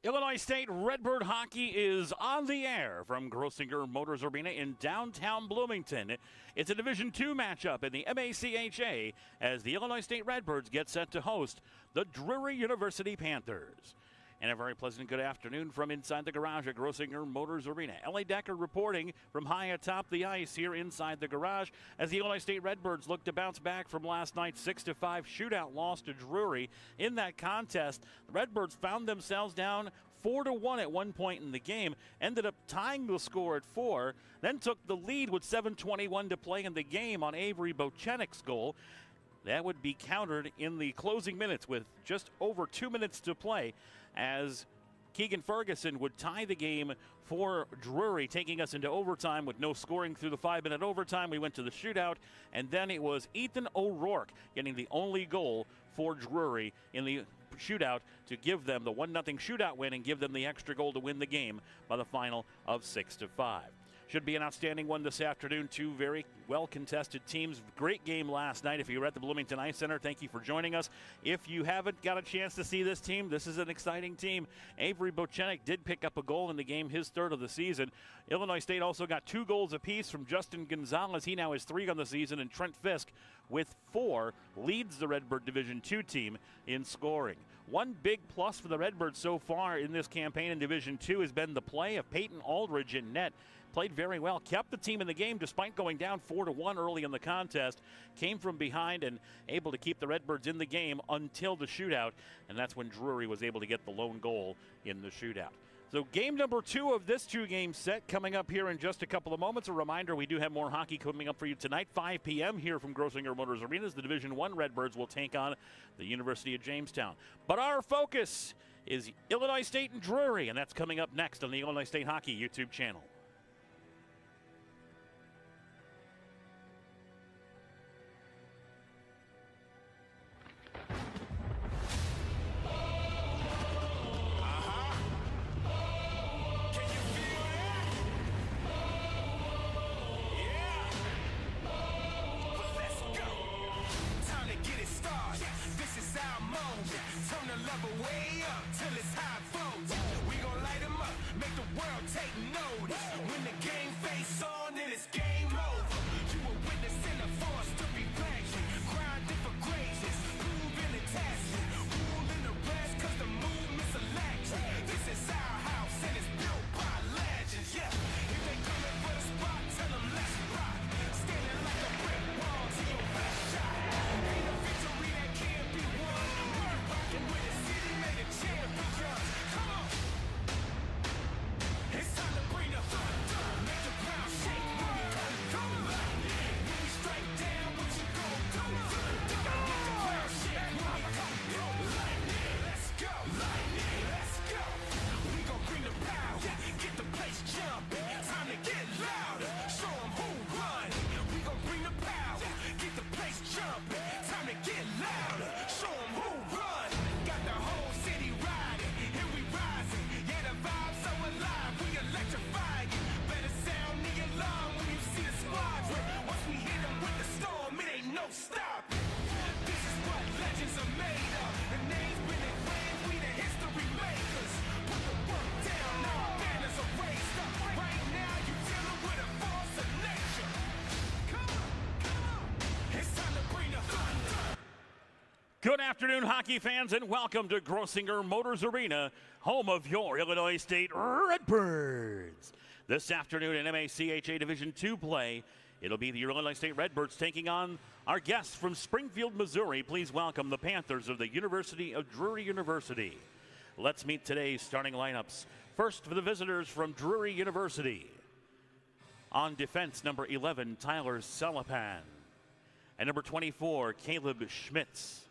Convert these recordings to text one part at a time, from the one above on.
Illinois State Redbird Hockey is on the air from Grossinger Motors Arena in downtown Bloomington. It's a Division II matchup in the MACHA as the Illinois State Redbirds get set to host the Drury University Panthers. And a very pleasant good afternoon from inside the garage at Grossinger Motors Arena. Ellie Decker reporting from high atop the ice here inside the garage as the Illinois State Redbirds look to bounce back from last night's 6-5 shootout loss to Drury. In that contest, the Redbirds found themselves down 4-1 at one point in the game, ended up tying the score at 4, then took the lead with 7:21 to play in the game on Avery Bochenik's goal. That would be countered in the closing minutes with just over 2 minutes to play as Keegan Ferguson would tie the game for Drury, taking us into overtime with no scoring through the 5-minute overtime. We went to the shootout, and then it was Ethan O'Rourke getting the only goal for Drury in the shootout to give them the 1-0 shootout win and give them the extra goal to win the game by the final of 6-5. Should be an outstanding one this afternoon. Two very well-contested teams. Great game last night. If you were at the Bloomington Ice Center, thank you for joining us. If you haven't got a chance to see this team, this is an exciting team. Avery Bochenik did pick up a goal in the game, his third of the season. Illinois State also got 2 goals apiece from Justin Gonzalez. He now has 3 on the season, and Trent Fisk with 4 leads the Redbird Division II team in scoring. One big plus for the Redbirds so far in this campaign in Division II has been the play of Peyton Aldridge in net. Played very well, kept the team in the game despite going down 4-1 early in the contest. Came from behind and able to keep the Redbirds in the game until the shootout, and that's when Drury was able to get the lone goal in the shootout. So game number 2 of this 2-game set coming up here in just a couple of moments. A reminder, we do have more hockey coming up for you tonight, 5 p.m. here from Grossinger Motors Arena as the Division I Redbirds will take on the University of Jamestown. But our focus is Illinois State and Drury, and that's coming up next on the Illinois State Hockey YouTube channel. Good afternoon, hockey fans, and welcome to Grossinger Motors Arena, home of your Illinois State Redbirds. This afternoon in MACHA Division II play, it'll be the Illinois State Redbirds taking on our guests from Springfield, Missouri. Please welcome the Panthers of the University of Drury University. Let's meet today's starting lineups. First for the visitors from Drury University. On defense, number 11, Tyler Salapan. And number 24, Caleb Schmitz.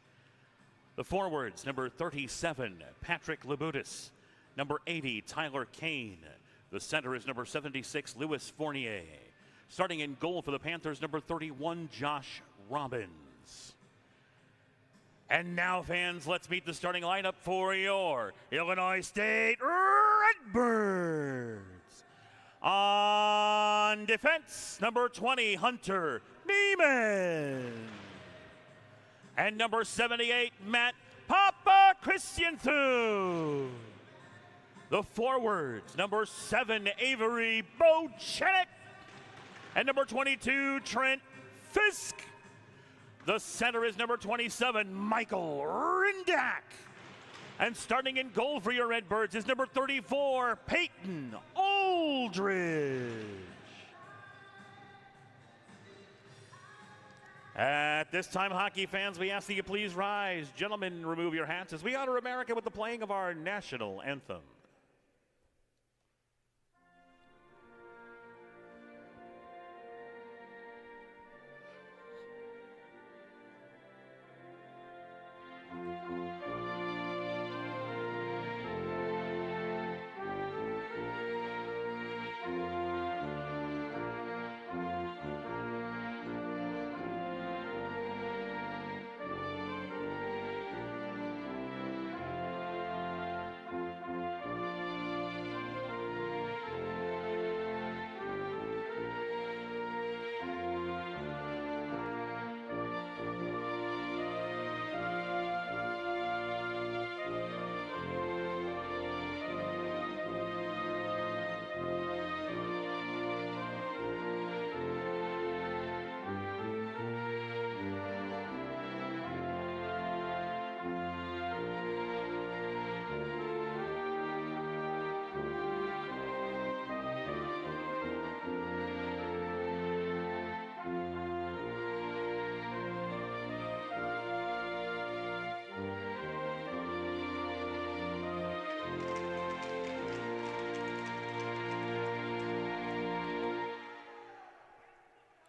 The forwards, number 37, Patrick Labutis. Number 80, Tyler Kane. The center is number 76, Louis Fournier. Starting in goal for the Panthers, number 31, Josh Robbins. And now, fans, let's meet the starting lineup for your Illinois State Redbirds. On defense, number 20, Hunter Neiman. And number 78, Matt Papa Christiansen. The forwards, number 7, Avery Bochenek, and number 22, Trent Fisk. The center is number 27, Michael Rindak. And starting in goal for your Redbirds is number 34, Peyton Aldridge. At this time, hockey fans, we ask that you please rise. Gentlemen, remove your hats as we honor America with the playing of our national anthem.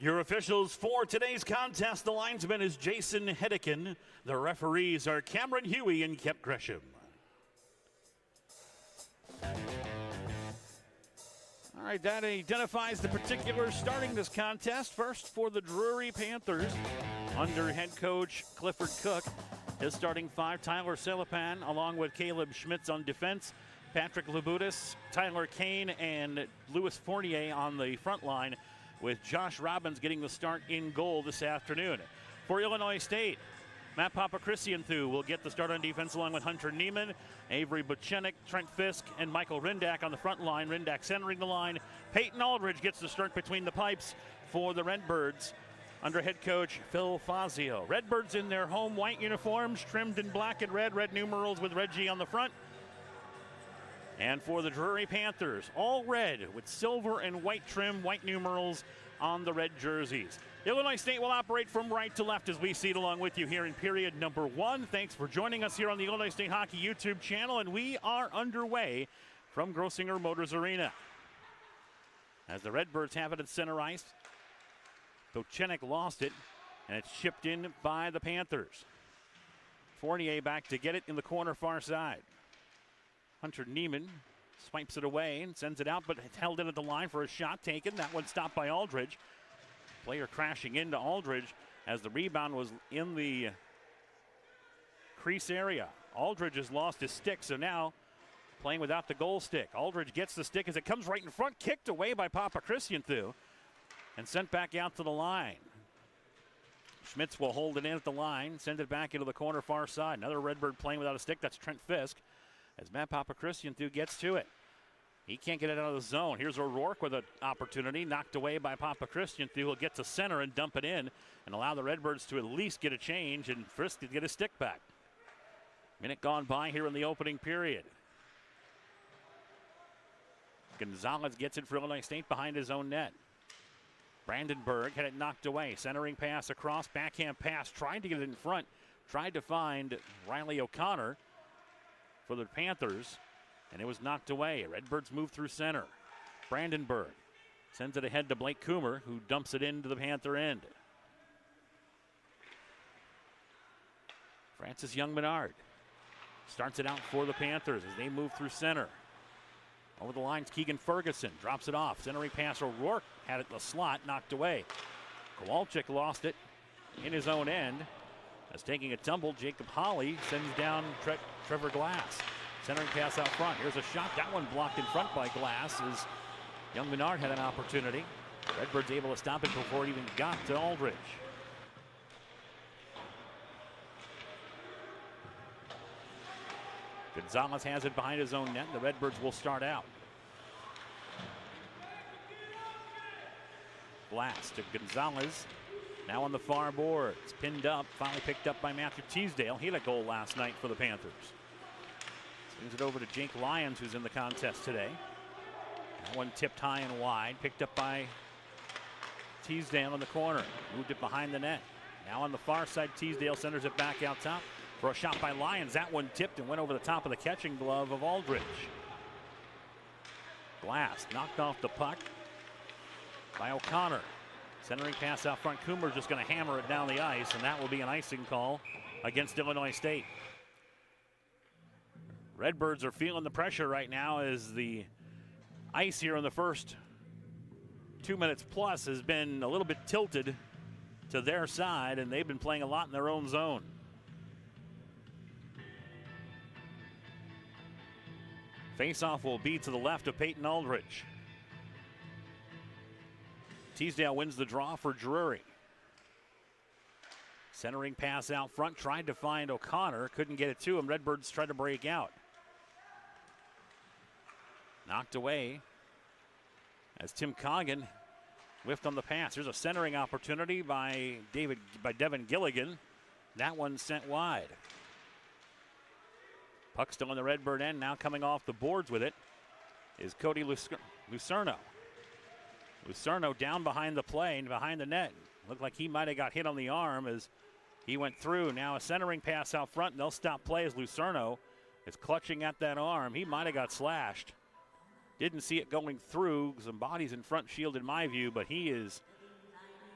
Your officials for today's contest, the linesman is Jason Hedekin. The referees are Cameron Huey and Kep Gresham. All right, that identifies the particulars starting this contest. First for the Drury Panthers, under head coach Clifford Cook. His starting 5, Tyler Silipan, along with Caleb Schmitz on defense, Patrick Labutis, Tyler Kane, and Louis Fournier on the front line, with Josh Robbins getting the start in goal this afternoon. For Illinois State, Matt Papachrysianthou will get the start on defense along with Hunter Neiman, Avery Bochenek, Trent Fisk, and Michael Rindak on the front line. Rindak centering the line. Peyton Aldridge gets the start between the pipes for the Redbirds under head coach Phil Fazio. Redbirds in their home white uniforms, trimmed in black and red numerals with Reggie on the front. And for the Drury Panthers, all red with silver and white trim, white numerals on the red jerseys. Illinois State will operate from right to left as we see it along with you here in period number 1. Thanks for joining us here on the Illinois State Hockey YouTube channel, and we are underway from Grossinger Motors Arena. As the Redbirds have it at center ice, Bochenek lost it, and it's chipped in by the Panthers. Fournier back to get it in the corner far side. Hunter Neiman swipes it away and sends it out, but it's held in at the line for a shot taken. That one stopped by Aldridge. Player crashing into Aldridge as the rebound was in the crease area. Aldridge has lost his stick, so now playing without the goal stick. Aldridge gets the stick as it comes right in front, kicked away by Papachrysianthou and sent back out to the line. Schmitz will hold it in at the line, send it back into the corner far side. Another Redbird playing without a stick. That's Trent Fisk. As Matt Papachrysianthou gets to it. He can't get it out of the zone. Here's O'Rourke with an opportunity, knocked away by Papachrysianthou. He'll get to center and dump it in and allow the Redbirds to at least get a change and Fisk to get his stick back. Minute gone by here in the opening period. Gonzalez gets it for Illinois State behind his own net. Brandenburg had it knocked away. Centering pass across, backhand pass, tried to get it in front, tried to find Riley O'Connor for the Panthers, and it was knocked away. Redbirds move through center. Brandenburg sends it ahead to Blake Coomer, who dumps it into the Panther end. Francis Young-Menard starts it out for the Panthers as they move through center. Over the lines, Keegan Ferguson drops it off. Centering pass, O'Rourke had it in the slot, knocked away. Kowalczyk lost it in his own end. As taking a tumble, Jacob Holly sends down Trevor Glass. Centering pass out front. Here's a shot. That one blocked in front by Glass as Young-Menard had an opportunity. Redbirds able to stop it before it even got to Aldridge. Gonzalez has it behind his own net. The Redbirds will start out. Blast to Gonzalez. Now on the far boards. Pinned up. Finally picked up by Matthew Teasdale. He had a goal last night for the Panthers. Swings it over to Jake Lyons, who's in the contest today. That one tipped high and wide. Picked up by Teasdale in the corner. Moved it behind the net. Now on the far side, Teasdale centers it back out top for a shot by Lyons. That one tipped and went over the top of the catching glove of Aldridge. Blast knocked off the puck by O'Connor. Centering pass out front. Coomer's just going to hammer it down the ice, and that will be an icing call against Illinois State. Redbirds are feeling the pressure right now as the ice here in the first 2 minutes plus has been a little bit tilted to their side, and they've been playing a lot in their own zone. Face-off will be to the left of Peyton Aldridge. Teasdale wins the draw for Drury. Centering pass out front, tried to find O'Connor, couldn't get it to him. Redbirds tried to break out. Knocked away as Tim Coggin whiffed on the pass. Here's a centering opportunity by Devin Gilligan. That one sent wide. Puck still on the Redbird end. Now coming off the boards with it is Cody Lucerno. Lucerno down behind the play and behind the net. Looked like he might have got hit on the arm as he went through. Now a centering pass out front, and they'll stop play as Lucerno is clutching at that arm. He might have got slashed. Didn't see it going through. Some bodies in front shield in my view, but he is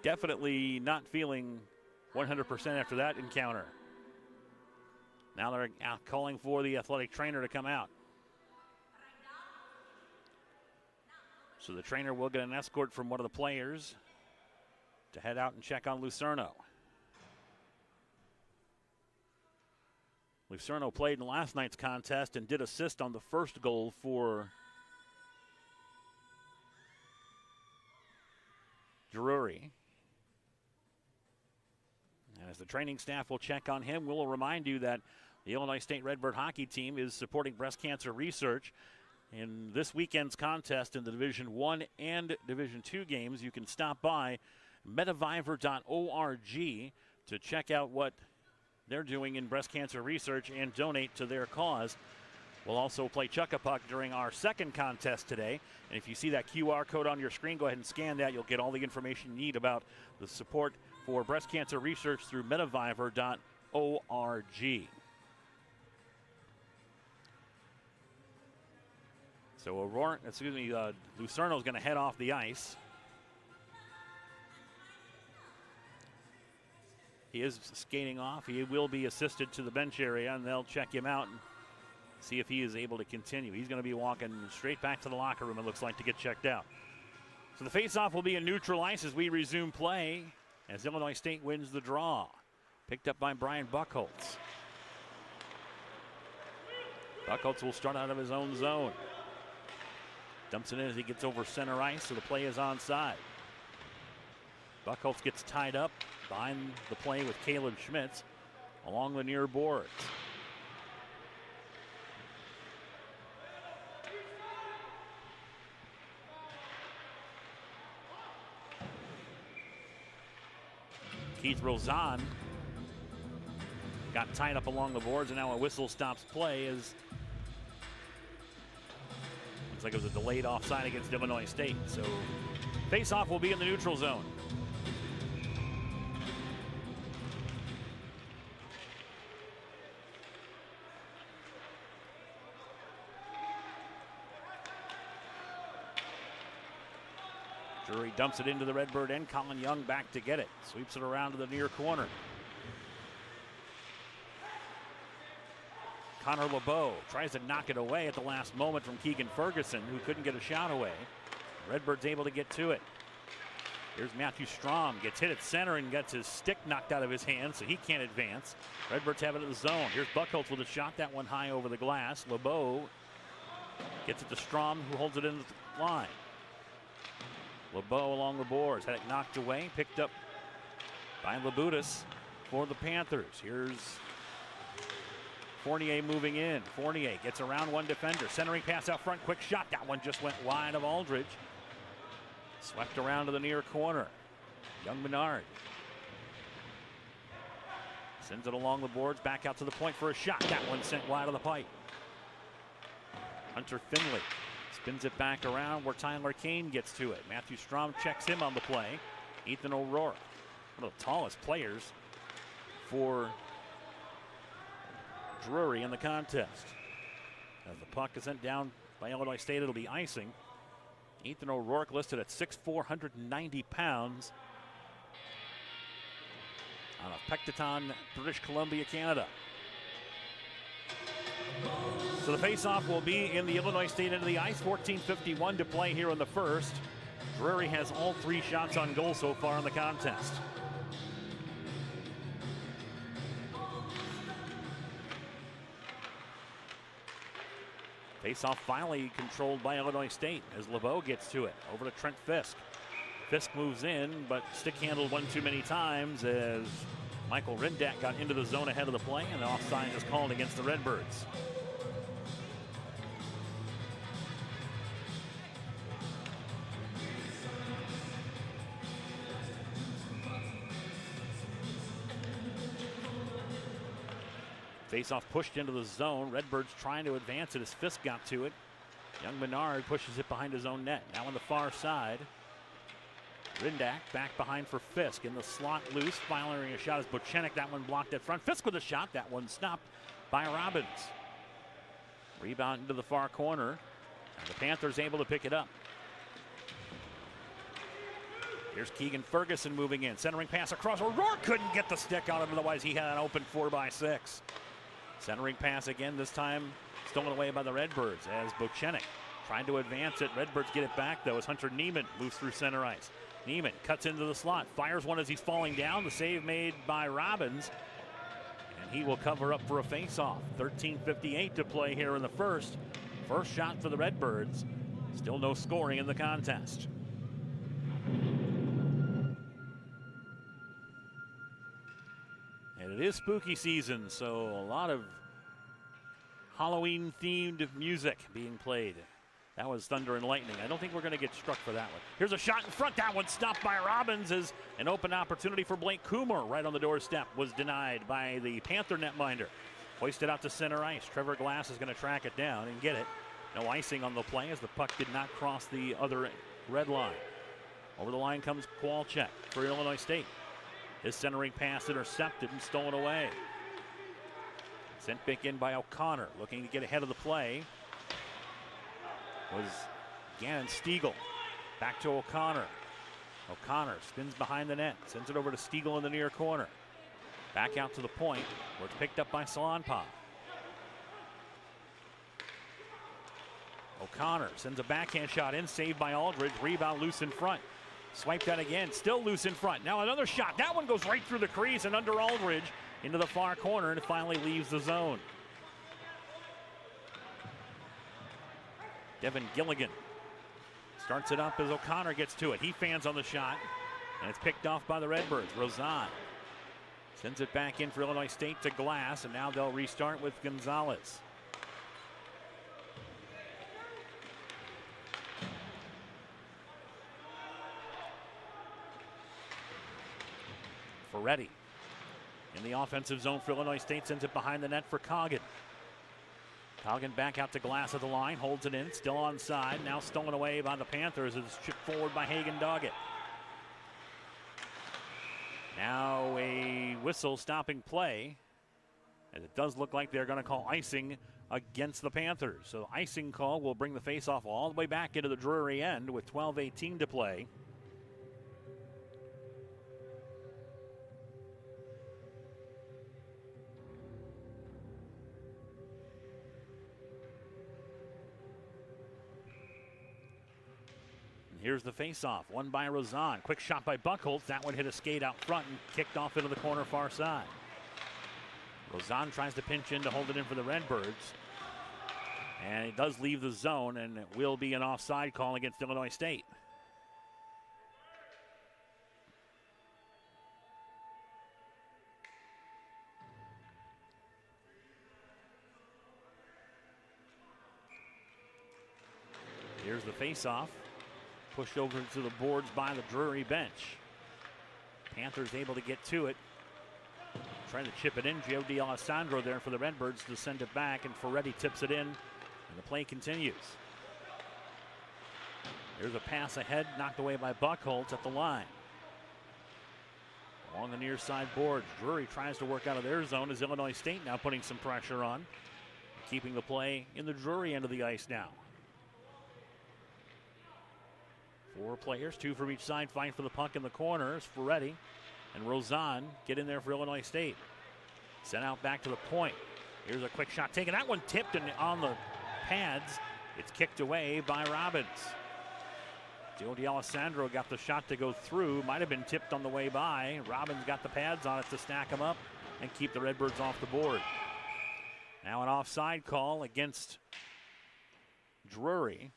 definitely not feeling 100% after that encounter. Now they're out calling for the athletic trainer to come out. So the trainer will get an escort from one of the players to head out and check on Lucerno. Lucerno played in last night's contest and did assist on the first goal for Drury. And as the training staff will check on him, we'll remind you that the Illinois State Redbird hockey team is supporting breast cancer research. In this weekend's contest in the Division I and Division II games, you can stop by medavivor.org to check out what they're doing in breast cancer research and donate to their cause. We'll also play Chuck-a-Puck during our second contest today. And if you see that QR code on your screen, go ahead and scan that. You'll get all the information you need about the support for breast cancer research through medavivor.org. So Lucerno's going to head off the ice. He is skating off. He will be assisted to the bench area, and they'll check him out and see if he is able to continue. He's going to be walking straight back to the locker room, it looks like, to get checked out. So the face-off will be in neutral ice as we resume play as Illinois State wins the draw. Picked up by Brian Buchholz. Buchholz will start out of his own zone. Dumps it in as he gets over center ice, so the play is onside. Buchholz gets tied up behind the play with Caleb Schmitz along the near boards. Keith Rozan got tied up along the boards, and now a whistle stops play as looks like it was a delayed offside against Illinois State. So face-off will be in the neutral zone. Drury dumps it into the Redbird end. Colin Young back to get it. Sweeps it around to the near corner. Connor LeBeau tries to knock it away at the last moment from Keegan Ferguson, who couldn't get a shot away. Redbird's able to get to it. Here's Matthew Strom. Gets hit at center and gets his stick knocked out of his hand, so he can't advance. Redbirds have it in the zone. Here's Buchholz with a shot. That one high over the glass. LeBeau gets it to Strom, who holds it in the line. LeBeau along the boards. Had it knocked away. Picked up by Labutis for the Panthers. Here's Fournier moving in. Fournier gets around one defender. Centering pass out front. Quick shot. That one just went wide of Aldridge. Swept around to the near corner. Young Menard sends it along the boards. Back out to the point for a shot. That one sent wide of the pipe. Hunter Finley spins it back around where Tyler Kane gets to it. Matthew Strom checks him on the play. Ethan O'Rourke, one of the tallest players for Drury in the contest. As the puck is sent down by Illinois State, it'll be icing. Ethan O'Rourke listed at 6'4", 190 pounds. Out of Pectoton, British Columbia, Canada. So the face-off will be in the Illinois State end of the ice. 14:51 to play here in the first. Drury has all 3 shots on goal so far in the contest. Face-off finally controlled by Illinois State as LeBeau gets to it. Over to Trent Fisk. Fisk moves in, but stick handled one too many times as Michael Rindak got into the zone ahead of the play, and the offside is called against the Redbirds. Face-off pushed into the zone. Redbirds trying to advance it as Fisk got to it. Young Menard pushes it behind his own net. Now on the far side. Rindak back behind for Fisk in the slot loose. Firing a shot as Bochenek. That one blocked at front. Fisk with a shot. That one stopped by Robbins. Rebound into the far corner. And the Panthers able to pick it up. Here's Keegan Ferguson moving in. Centering pass across. O'Rourke couldn't get the stick out of it. Otherwise he had an open 4x6. Centering pass again, this time stolen away by the Redbirds as Bochenek trying to advance it. Redbirds get it back though as Hunter Neiman moves through center ice. Neiman cuts into the slot, fires one as he's falling down. The save made by Robbins, and he will cover up for a face-off. 13:58 to play here in the first. First shot for the Redbirds. Still no scoring in the contest. And it is spooky season, so a lot of Halloween-themed music being played. That was Thunder and Lightning. I don't think we're going to get struck for that one. Here's a shot in front. That one stopped by Robbins as an open opportunity for Blake Coomer right on the doorstep was denied by the Panther netminder. Hoisted out to center ice. Trevor Glass is going to track it down and get it. No icing on the play as the puck did not cross the other red line. Over the line comes Kowalczyk for Illinois State. His centering pass intercepted and stolen away. Sent back in by O'Connor, looking to get ahead of the play. Was Gannon Stiegel. Back to O'Connor. O'Connor spins behind the net, sends it over to Stiegel in the near corner. Back out to the point, where it's picked up by Salonpa. O'Connor sends a backhand shot in, saved by Aldridge. Rebound loose in front. Swiped out again, still loose in front. Now another shot. That one goes right through the crease and under Aldridge into the far corner, and it finally leaves the zone. Devin Gilligan starts it up as O'Connor gets to it. He fans on the shot, and it's picked off by the Redbirds. Rozan sends it back in for Illinois State to Glass, and now they'll restart with Gonzalez. Ferretti in the offensive zone for Illinois State, sends it behind the net for Coggin. Coggin back out to Glass at the line, holds it in, still onside, now stolen away by the Panthers as it's chipped forward by Hagen Doggett. Now a whistle stopping play, as it does look like they're going to call icing against the Panthers. So icing call will bring the faceoff all the way back into the Drury end with 12:18 to play. Here's the face-off, won by Rozan. Quick shot by Buckholz. That one hit a skate out front and kicked off into the corner far side. Rozan tries to pinch in to hold it in for the Redbirds. And it does leave the zone, and it will be an offside call against Illinois State. face-off. Pushed over to the boards by the Drury bench. Panthers able to get to it. Trying to chip it in. Gio D'Alessandro there for the Redbirds to send it back, and Ferretti tips it in, and the play continues. There's a pass ahead, knocked away by Buckholtz at the line. Along the near side boards, Drury tries to work out of their zone as Illinois State now putting some pressure on. Keeping the play in the Drury end of the ice now. 4 players, 2 from each side, fight for the puck in the corners. Ferretti and Rozan get in there for Illinois State. Sent out back to the point. Here's a quick shot taken. That one tipped and on the pads. It's kicked away by Robbins. Gio D'Alessandro got the shot to go through. Might have been tipped on the way by. Robbins got the pads on it to stack them up and keep the Redbirds off the board. Now an offside call against Drury.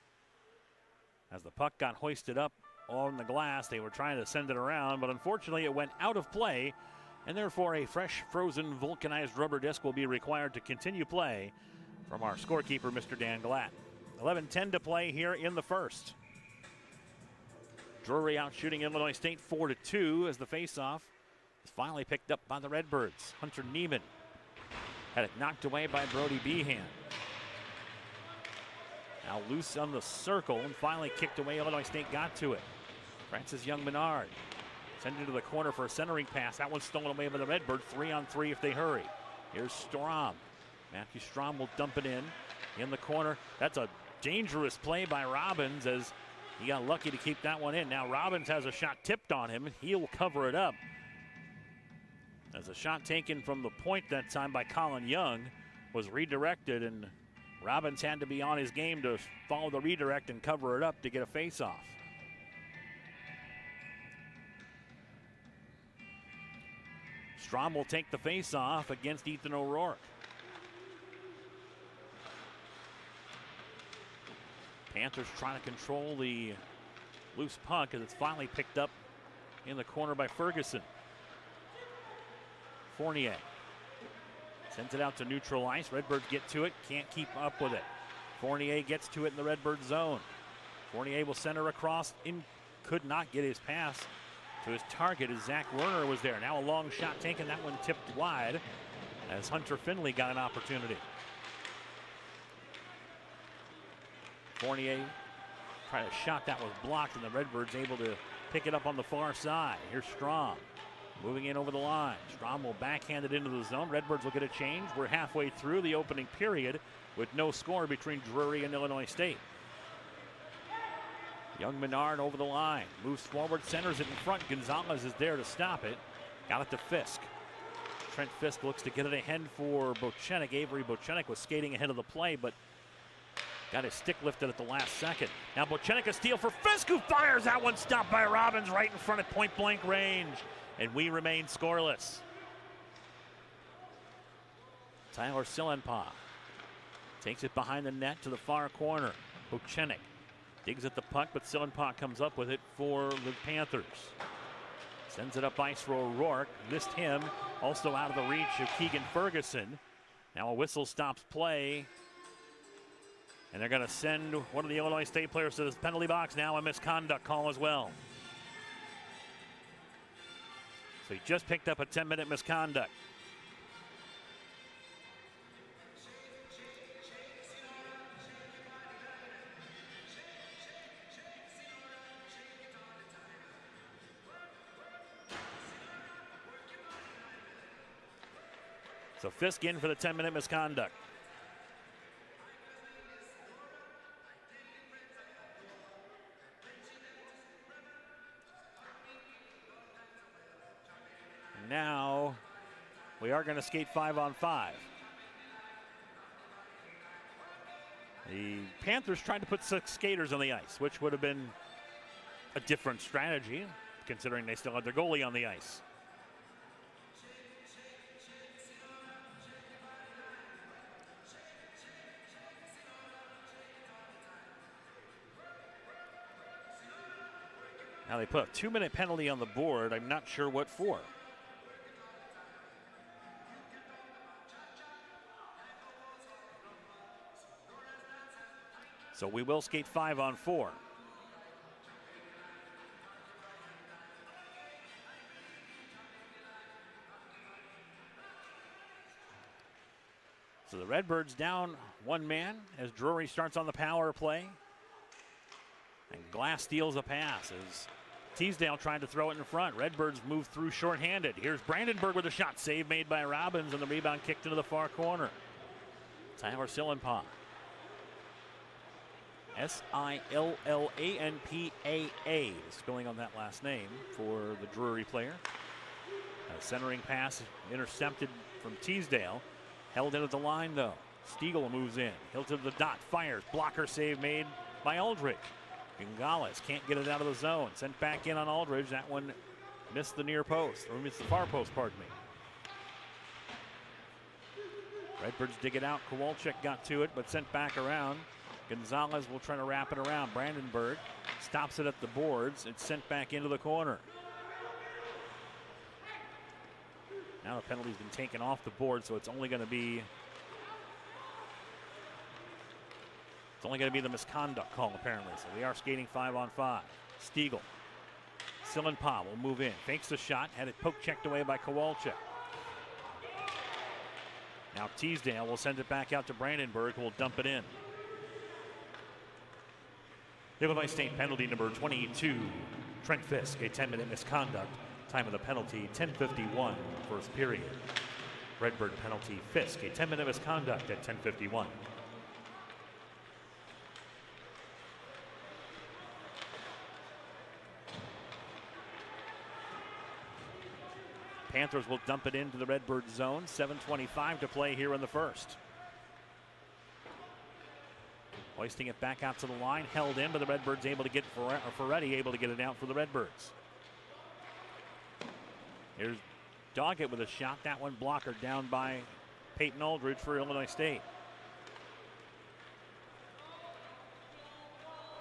As the puck got hoisted up on the glass, they were trying to send it around, but unfortunately it went out of play, and therefore a fresh, frozen, vulcanized rubber disc will be required to continue play from our scorekeeper, Mr. Dan Glatt. 11:10 to play here in the first. Drury out shooting Illinois State 4-2 as the faceoff is finally picked up by the Redbirds. Hunter Neiman had it knocked away by Brody Behan. Now loose on the circle and finally kicked away. Illinois State got to it. Francis Young-Menard sent it to the corner for a centering pass. That one's stolen away by the Redbirds. 3-on-3 if they hurry. Here's Strom. Matthew Strom will dump it in the corner. That's a dangerous play by Robbins as he got lucky to keep that one in. Now Robbins has a shot tipped on him. He'll cover it up. As a shot taken from the point that time by Colin Young was redirected, and Robbins had to be on his game to follow the redirect and cover it up to get a face-off. Strom will take the face-off against Ethan O'Rourke. Panthers trying to control the loose puck as it's finally picked up in the corner by Ferguson. Fournier sends it out to neutral ice. Redbirds get to it, can't keep up with it. Fournier gets to it in the Redbird zone. Fournier will center across, could not get his pass to his target as Zach Werner was there. Now a long shot taken, that one tipped wide as Hunter Finley got an opportunity. Fournier tried a shot that was blocked, and the Redbirds able to pick it up on the far side. Here's Strom moving in over the line. Strom will backhand it into the zone. Redbirds will get a change. We're halfway through the opening period with no score between Drury and Illinois State. Young-Menard over the line. Moves forward, centers it in front. Gonzalez is there to stop it. Got it to Fisk. Trent Fisk looks to get it ahead for Bochenek. Avery Bochenek was skating ahead of the play, but got his stick lifted at the last second. Now Bochenek a steal for Fisk, who fires. That one stopped by Robbins right in front of point-blank range. And we remain scoreless. Tyler Sillenpaw takes it behind the net to the far corner. Bochenek digs at the puck, but Sillenpaw comes up with it for the Panthers. Sends it up ice for O'Rourke. Missed him. Also out of the reach of Keegan Ferguson. Now a whistle stops play. And they're going to send one of the Illinois State players to this penalty box. Now a misconduct call as well. So he just picked up a 10-minute misconduct. So Fisk in for the 10-minute misconduct. Now we are going to skate 5-on-5. The Panthers tried to put 6 skaters on the ice, which would have been a different strategy, considering they still had their goalie on the ice. Now they put a 2-minute penalty on the board. I'm not sure what for. So we will skate 5-on-4. So the Redbirds down one man as Drury starts on the power play. And Glass steals a pass as Teasdale tried to throw it in front. Redbirds move through shorthanded. Here's Brandenburg with a shot. Save made by Robbins, and the rebound kicked into the far corner. Tyler Sillenpaw. Sillanpaa, the spelling on that last name for the Drury player. A centering pass intercepted from Teasdale. Held in at the line, though. Stiegel moves in. Hill to the dot, fires. Blocker save made by Aldridge. Gonzalez can't get it out of the zone. Sent back in on Aldridge. That one missed the near post, or missed the far post, pardon me. Redbirds dig it out. Kowalczyk got to it, but sent back around. Gonzalez will try to wrap it around. Brandenburg stops it at the boards. It's sent back into the corner. Now the penalty's been taken off the board, so it's only going to be the misconduct call, apparently. So we are skating 5-on-5. Stiegel. Sillenpaw will move in. Fakes the shot. Had it poke checked away by Kowalczyk. Now Teasdale will send it back out to Brandenburg, who will dump it in. Illinois State penalty number 22. Trent Fisk, a 10-minute misconduct. Time of the penalty, 10:51, first period. Redbird penalty, Fisk, a 10-minute misconduct at 10:51. Panthers will dump it into the Redbird zone. 7:25 to play here in the first. Hoisting it back out to the line, held in, but the Redbirds able to get Ferretti able to get it out for the Redbirds. Here's Doggett with a shot. That one blocker down by Peyton Aldridge for Illinois State.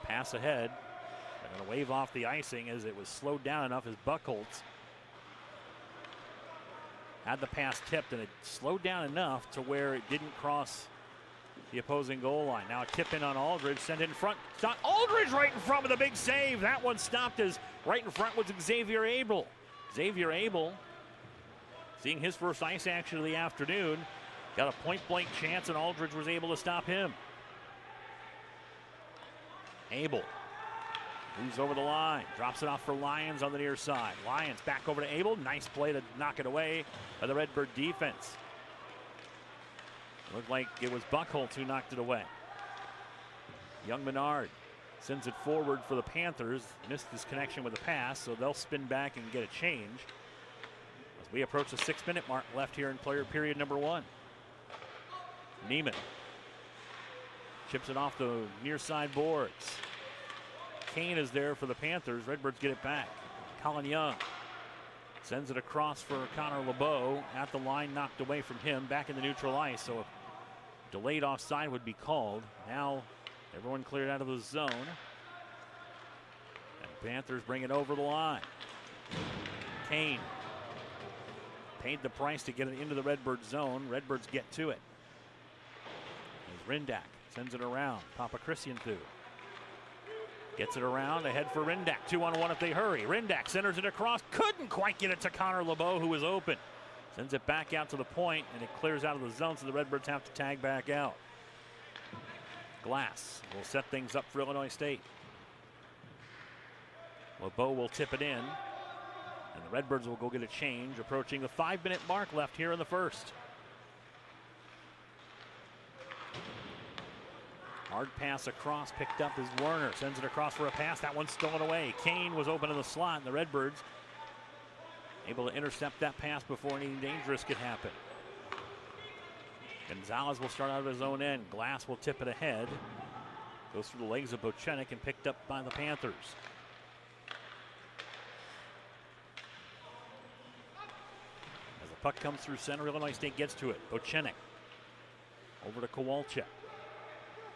Pass ahead. They're going to wave off the icing as it was slowed down enough as Buchholz had the pass tipped, and it slowed down enough to where it didn't cross the opposing goal line. Now a tip in on Aldridge, send it in front. Stop. Aldridge right in front with a big save. That one stopped as right in front was Xavier Abel. Xavier Abel, seeing his first ice action of the afternoon, got a point-blank chance, and Aldridge was able to stop him. Abel moves over the line, drops it off for Lyons on the near side. Lyons back over to Abel. Nice play to knock it away by the Redbird defense. Looked like it was Buchholz who knocked it away. Young Menard sends it forward for the Panthers. Missed his connection with the pass, so they'll spin back and get a change. As we approach the 6-minute mark left here in player period number 1. Neiman chips it off the near side boards. Kane is there for the Panthers. Redbirds get it back. Colin Young sends it across for Connor LeBeau. At the line, knocked away from him. Back in the neutral ice, so a delayed offside would be called. Now everyone cleared out of the zone. And Panthers bring it over the line. Kane paid the price to get it into the Redbird zone. Redbirds get to it. As Rindak sends it around. Papa Christianthu gets it around, ahead for Rindak. 2-on-1 if they hurry. Rindak centers it across. Couldn't quite get it to Connor LeBeau, who was open. Sends it back out to the point, and it clears out of the zone, so the Redbirds have to tag back out. Glass will set things up for Illinois State. LeBeau will tip it in, and the Redbirds will go get a change, approaching the 5-minute mark left here in the first. Hard pass across, picked up as Werner sends it across for a pass. That one's stolen away. Kane was open in the slot, and the Redbirds able to intercept that pass before anything dangerous could happen. Gonzalez will start out of his own end. Glass will tip it ahead. Goes through the legs of Bochenek and picked up by the Panthers. As the puck comes through center, Illinois State gets to it. Bochenek over to Kowalczyk.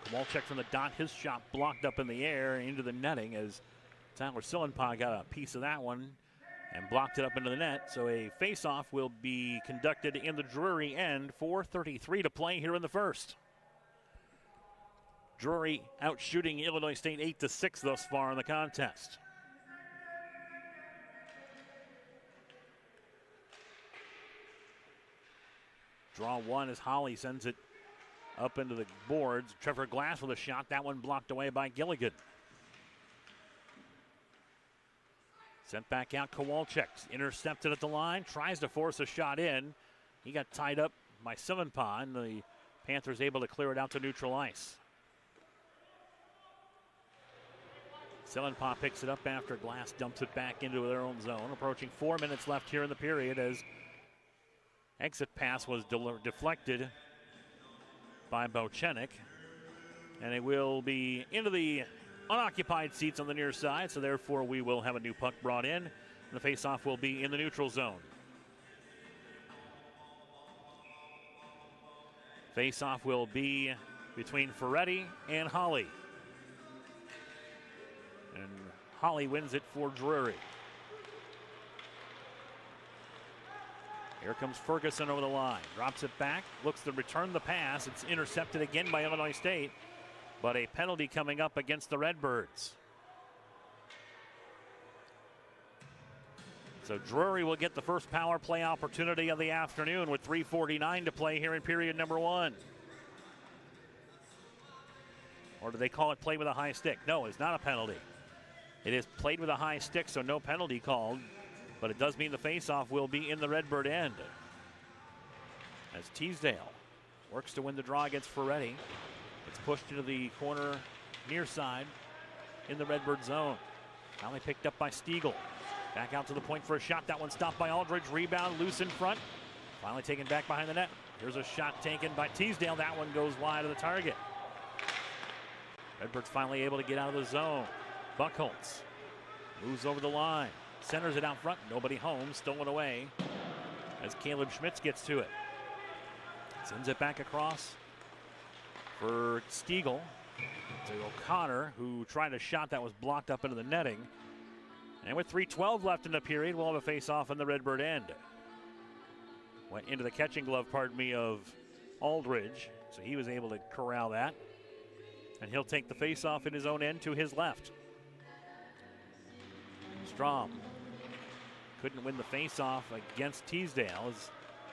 Kowalczyk from the dot, his shot blocked up in the air into the netting as Tyler Sillenpaw got a piece of that one and blocked it up into the net. So a face-off will be conducted in the Drury end. 4:33 to play here in the first. Drury out shooting Illinois State 8-6 thus far in the contest. Draw one as Holly sends it up into the boards. Trevor Glass with a shot. That one blocked away by Gilligan. Sent back out Kowalczyk. Intercepted at the line. Tries to force a shot in. He got tied up by Sillenpaw, and the Panthers able to clear it out to neutral ice. Sillenpaw picks it up after Glass dumps it back into their own zone. Approaching 4 minutes left here in the period as exit pass was deflected by Bochenik. And it will be into the unoccupied seats on the near side, so therefore we will have a new puck brought in. The faceoff will be in the neutral zone. Faceoff will be between Ferretti and Holly. And Holly wins it for Drury. Here comes Ferguson over the line. Drops it back. Looks to return the pass. It's intercepted again by Illinois State. But a penalty coming up against the Redbirds. So Drury will get the first power play opportunity of the afternoon with 3:49 to play here in period number one. Or do they call it play with a high stick? No, it's not a penalty. It is played with a high stick, so no penalty called. But it does mean the faceoff will be in the Redbird end. As Teasdale works to win the draw against Ferretti. It's pushed into the corner near side in the Redbird zone. Finally picked up by Stiegel. Back out to the point for a shot. That one stopped by Aldridge. Rebound loose in front. Finally taken back behind the net. Here's a shot taken by Teasdale. That one goes wide of the target. Redbirds finally able to get out of the zone. Buckholz moves over the line. Centers it out front. Nobody home. Stolen away as Caleb Schmitz gets to it. Sends it back across for Stiegel to O'Connor, who tried a shot that was blocked up into the netting. And with 3:12 left in the period, we'll have a face-off in the Redbird end. Went into the catching glove, of Aldridge, so he was able to corral that. And he'll take the face-off in his own end to his left. Strom couldn't win the face-off against Teasdale as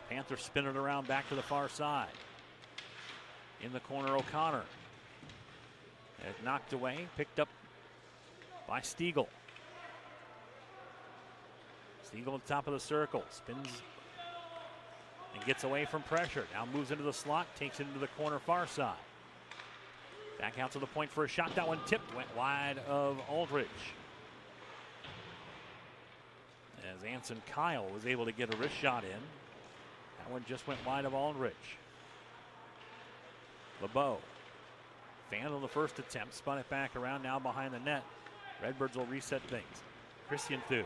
Panthers spin it around back to the far side. In the corner, O'Connor. It knocked away, picked up by Stiegel. Stiegel at the top of the circle, spins and gets away from pressure. Now moves into the slot, takes it into the corner far side. Back out to the point for a shot. That one tipped, went wide of Aldridge. As Anson Kyle was able to get a wrist shot in. That one just went wide of Aldridge. LeBeau. Fan on the first attempt, spun it back around, now behind the net. Redbirds will reset things. Christian Thu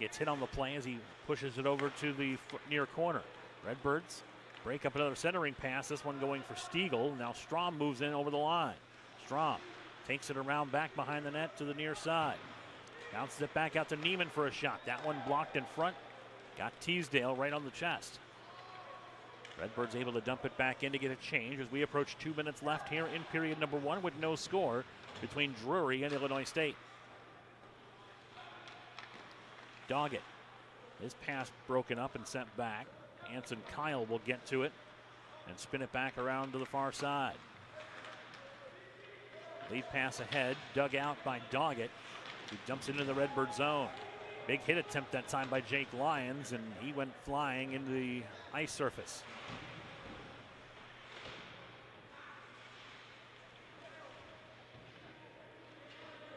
gets hit on the play as he pushes it over to the near corner. Redbirds break up another centering pass, this one going for Stiegel. Now Strom moves in over the line. Strom takes it around back behind the net to the near side. Bounces it back out to Neiman for a shot. That one blocked in front. Got Teasdale right on the chest. Redbirds able to dump it back in to get a change as we approach 2 minutes left here in period number one with no score between Drury and Illinois State. Doggett. His pass broken up and sent back. Anson Kyle will get to it and spin it back around to the far side. Lead pass ahead, dug out by Doggett, who dumps into the Redbird zone. Big hit attempt that time by Jake Lyons, and he went flying into the ice surface.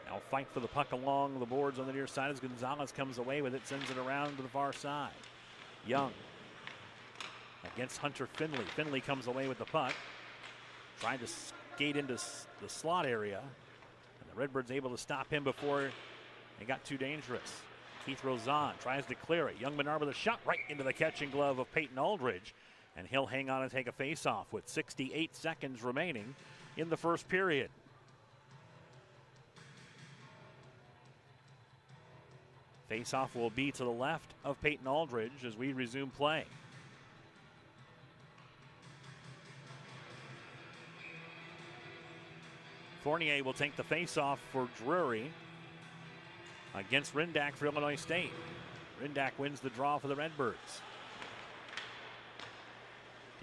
Now fight for the puck along the boards on the near side as Gonzalez comes away with it, sends it around to the far side. Young against Hunter Finley. Finley comes away with the puck. Tried to skate into the slot area. And the Redbirds able to stop him before it got too dangerous. Keith Rozon tries to clear it. Young Menard with a shot right into the catching glove of Peyton Aldridge. And he'll hang on and take a face-off with 68 seconds remaining in the first period. Face-off will be to the left of Peyton Aldridge as we resume play. Fournier will take the face-off for Drury against Rindak for Illinois State. Rindak wins the draw for the Redbirds.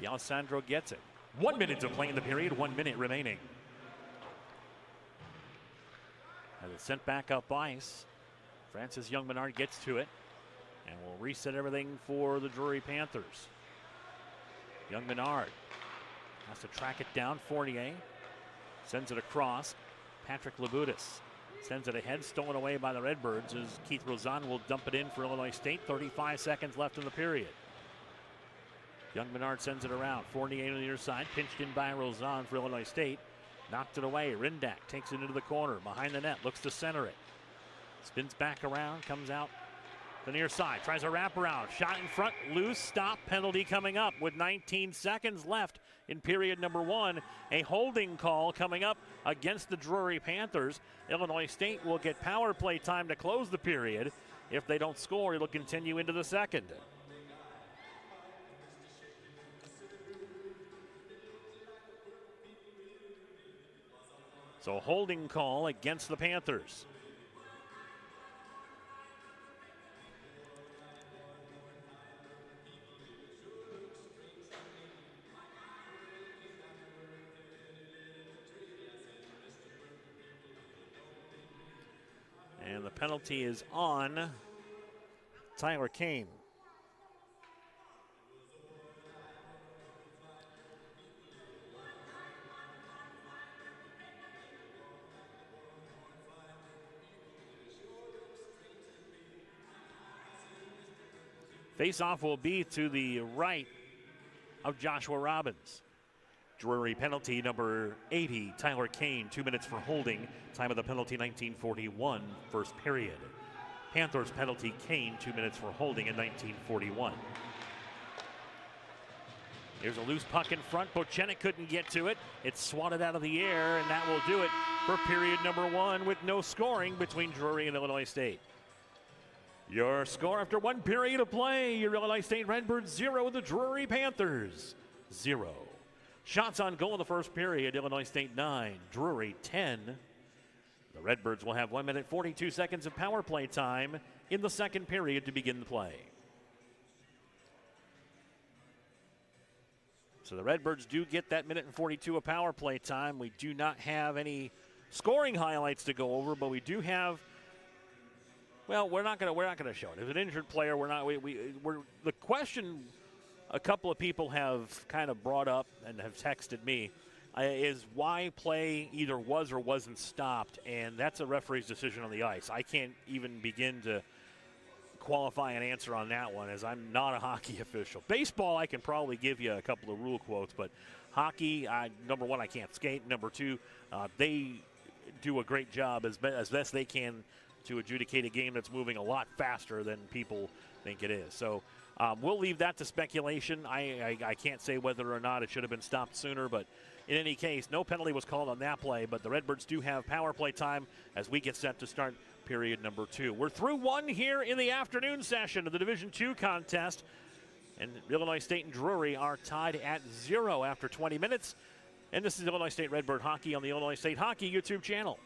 D'Alessandro gets it. 1 minute to play in the period, 1 minute remaining. As it's sent back up ice, Francis Young-Menard gets to it and will reset everything for the Drury Panthers. Young-Menard has to track it down. Fournier sends it across. Patrick Labutis sends it ahead, stolen away by the Redbirds as Keith Rozon will dump it in for Illinois State. 35 seconds left in the period. Young-Menard sends it around. Fournier on the near side, pinched in by Rozon for Illinois State. Knocked it away. Rindak takes it into the corner. Behind the net, looks to center it. Spins back around, comes out the near side. Tries a wraparound. Shot in front, loose, stop, penalty coming up with 19 seconds left in period number 1. A holding call coming up against the Drury Panthers. Illinois State will get power play time to close the period. If they don't score, it'll continue into the second. So holding call against the Panthers. And the penalty is on Tyler Kane. Face-off will be to the right of Joshua Robbins. Drury penalty number 80, Tyler Kane, 2 minutes for holding. Time of the penalty 1941, first period. Panthers penalty, Kane, 2 minutes for holding in 1941. Here's a loose puck in front. Bochenek couldn't get to it. It's swatted out of the air, and that will do it for period number 1 with no scoring between Drury and Illinois State. Your score after 1 period of play, your Illinois State Redbirds 0, the Drury Panthers 0. Shots on goal in the first period, Illinois State 9, Drury 10. The Redbirds will have 1 minute 42 seconds of power play time in the second period to begin the play. So the Redbirds do get that minute and 42 of power play time. We do not have any scoring highlights to go over, but we do have. Well, we're not going to show it. As an injured player, we're the question a couple of people have kind of brought up and have texted me is why play either was or wasn't stopped, and that's a referee's decision on the ice. I can't even begin to qualify an answer on that one, as I'm not a hockey official. Baseball, I can probably give you a couple of rule quotes, but hockey, number one, I can't skate. Number two, they do a great job as best they can to adjudicate a game that's moving a lot faster than people think it is. So we'll leave that to speculation. I can't say whether or not it should have been stopped sooner, but in any case, no penalty was called on that play, but the Redbirds do have power play time as we get set to start period number 2. We're through 1 here in the afternoon session of the Division II contest, and Illinois State and Drury are tied at 0 after 20 minutes. And this is Illinois State Redbird Hockey on the Illinois State Hockey YouTube channel.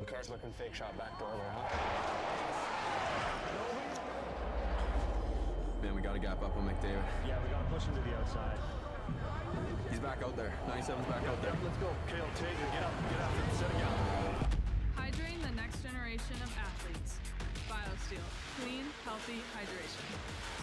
Car's looking fake shot back door there, huh? Man, we got to gap up on McDavid. Yeah, we got to push him to the outside. He's back out there. 97's back out there. Let's go. Kale Tager, get up, set again. Hydrating the next generation of athletes. BioSteel, clean, healthy hydration.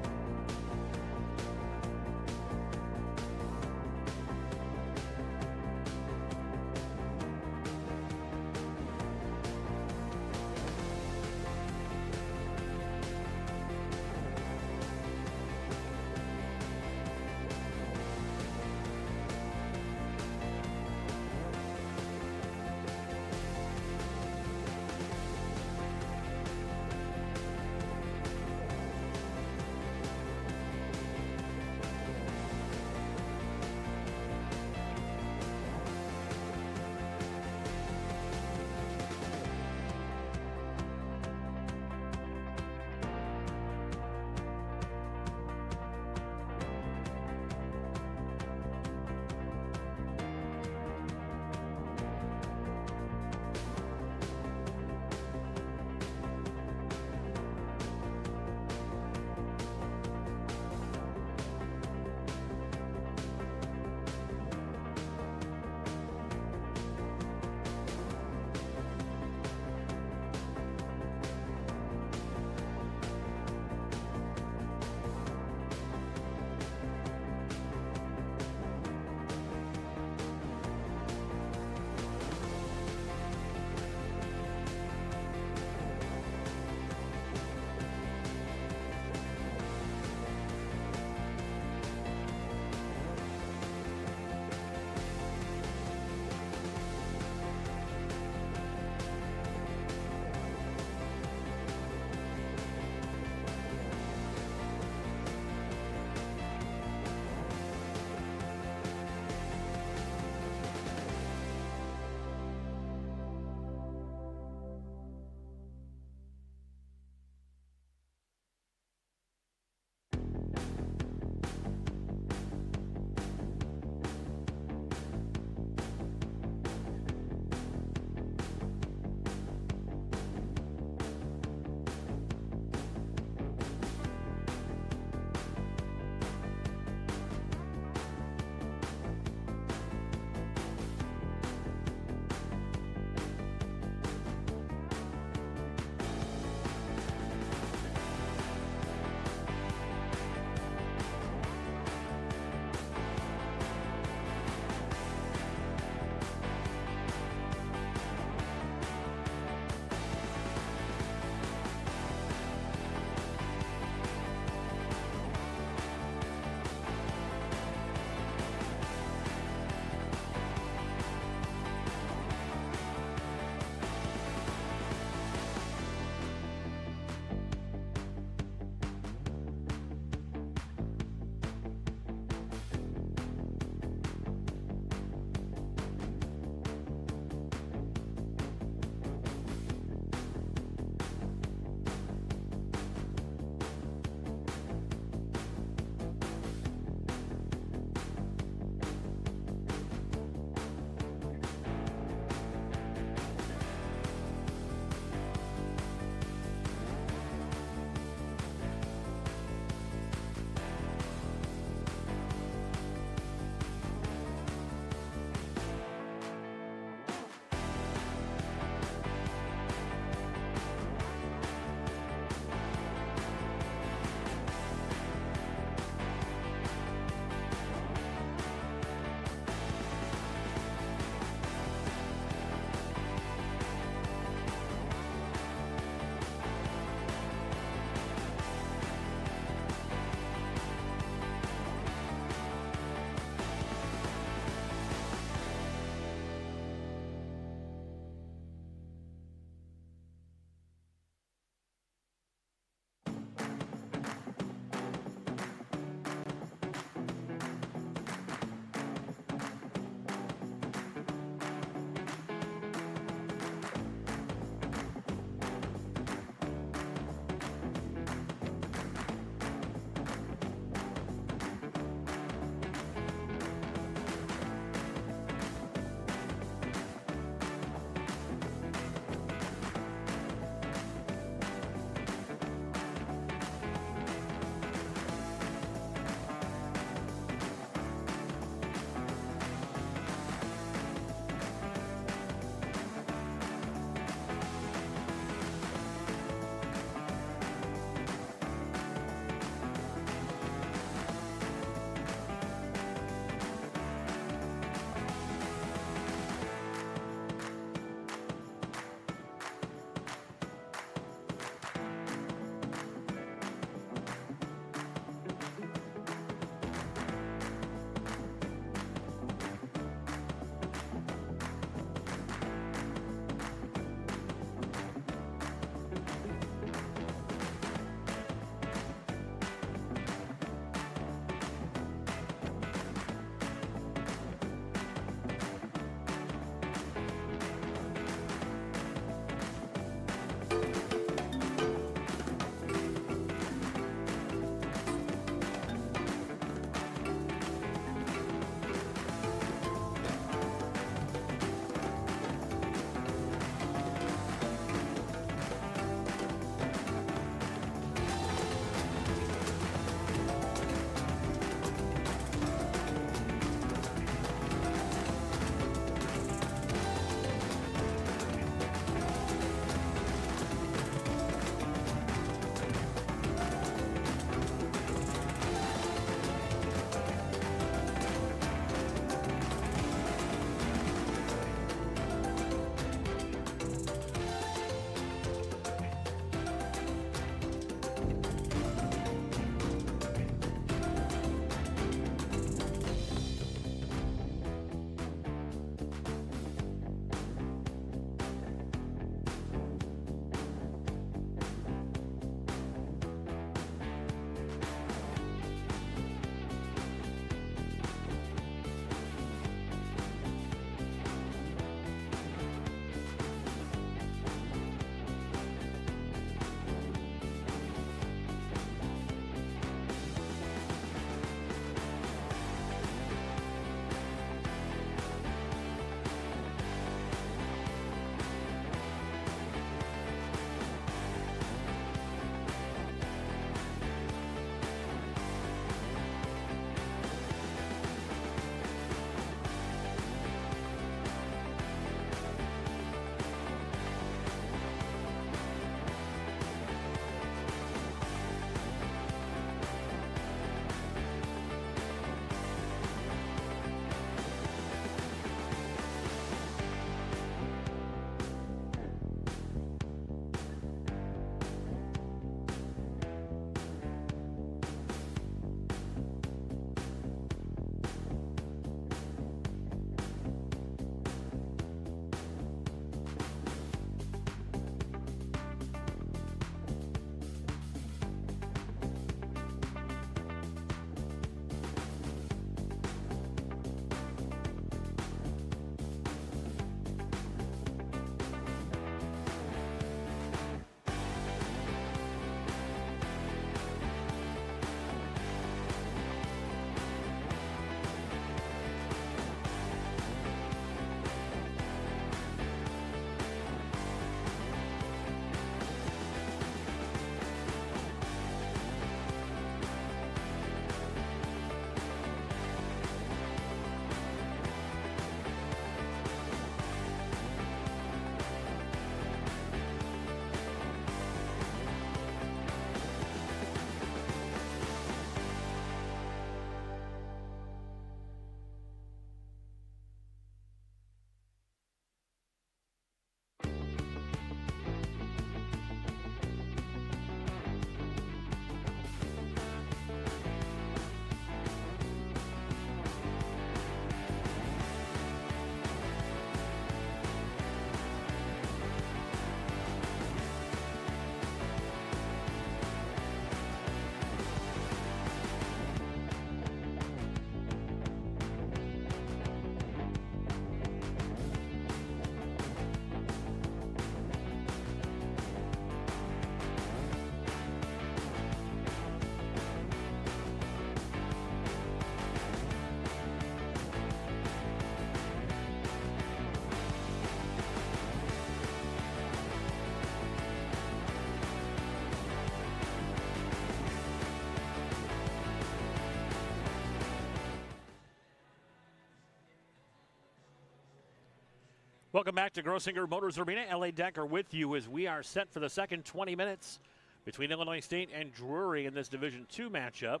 Welcome back to Grossinger Motors Arena. LA Decker with you as we are set for the second 20 minutes between Illinois State and Drury in this Division II matchup.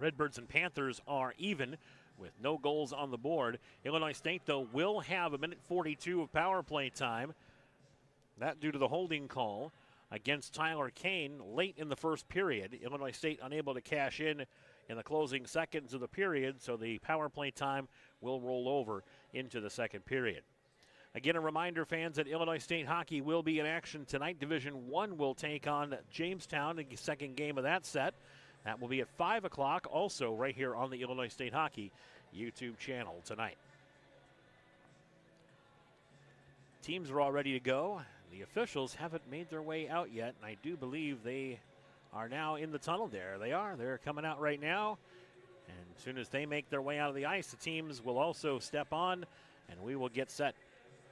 Redbirds and Panthers are even with no goals on the board. Illinois State, though, will have 1:42 of power play time. That due to the holding call against Tyler Kane late in the first period. Illinois State unable to cash in the closing seconds of the period, so the power play time will roll over into the second period. Again, a reminder, fans, that Illinois State hockey will be in action tonight. Division I will take on Jamestown in the second game of that set. That will be at 5 o'clock, also right here on the Illinois State Hockey YouTube channel tonight. Teams are all ready to go. The officials haven't made their way out yet, and I do believe they are now in the tunnel there. They are. They're coming out right now. And as soon as they make their way out of the ice, the teams will also step on, and we will get set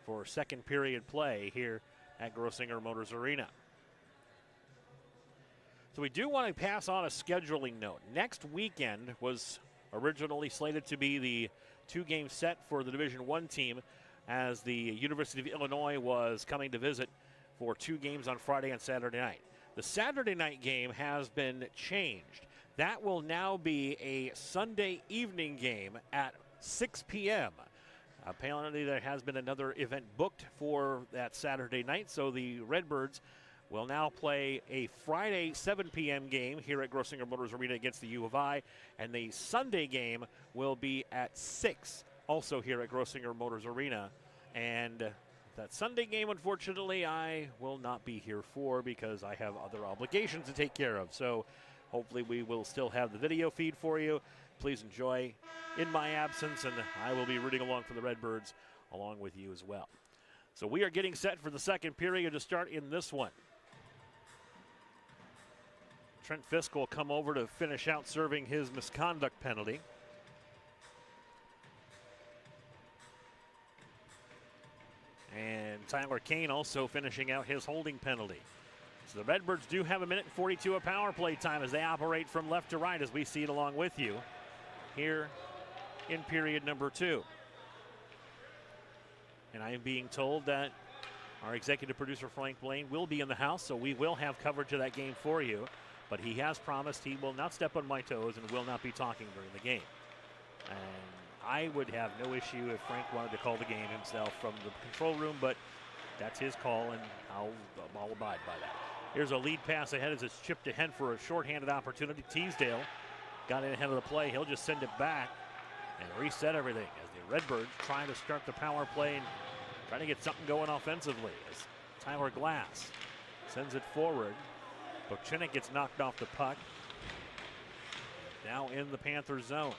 for second period play here at Grossinger Motors Arena. So we do want to pass on a scheduling note. Next weekend was originally slated to be the two-game set for the Division I team, as the University of Illinois was coming to visit for 2 games on Friday and Saturday night. The Saturday night game has been changed. That will now be a Sunday evening game at 6 p.m. Apparently there has been another event booked for that Saturday night, so the Redbirds will now play a Friday 7 p.m. game here at Grossinger Motors Arena against the U of I, and the Sunday game will be at 6, also here at Grossinger Motors Arena. And that Sunday game, unfortunately, I will not be here for because I have other obligations to take care of. So hopefully we will still have the video feed for you. Please enjoy in my absence, and I will be rooting along for the Redbirds along with you as well. So we are getting set for the second period to start in this one. Trent Fisk will come over to finish out serving his misconduct penalty. And Tyler Kane also finishing out his holding penalty. So the Redbirds do have 1:42 of power play time as they operate from left to right, as we see it along with you here in period number 2. And I am being told that our executive producer Frank Blaine will be in the house, so we will have coverage of that game for you. But he has promised he will not step on my toes and will not be talking during the game. And I would have no issue if Frank wanted to call the game himself from the control room, but that's his call, and I'll abide by that. Here's a lead pass ahead as it's chipped ahead for a shorthanded opportunity. Teasdale got in ahead of the play. He'll just send it back and reset everything as the Redbirds trying to start the power play and trying to get something going offensively as Tyler Glass sends it forward. Bocinic gets knocked off the puck. Now in the Panthers zone.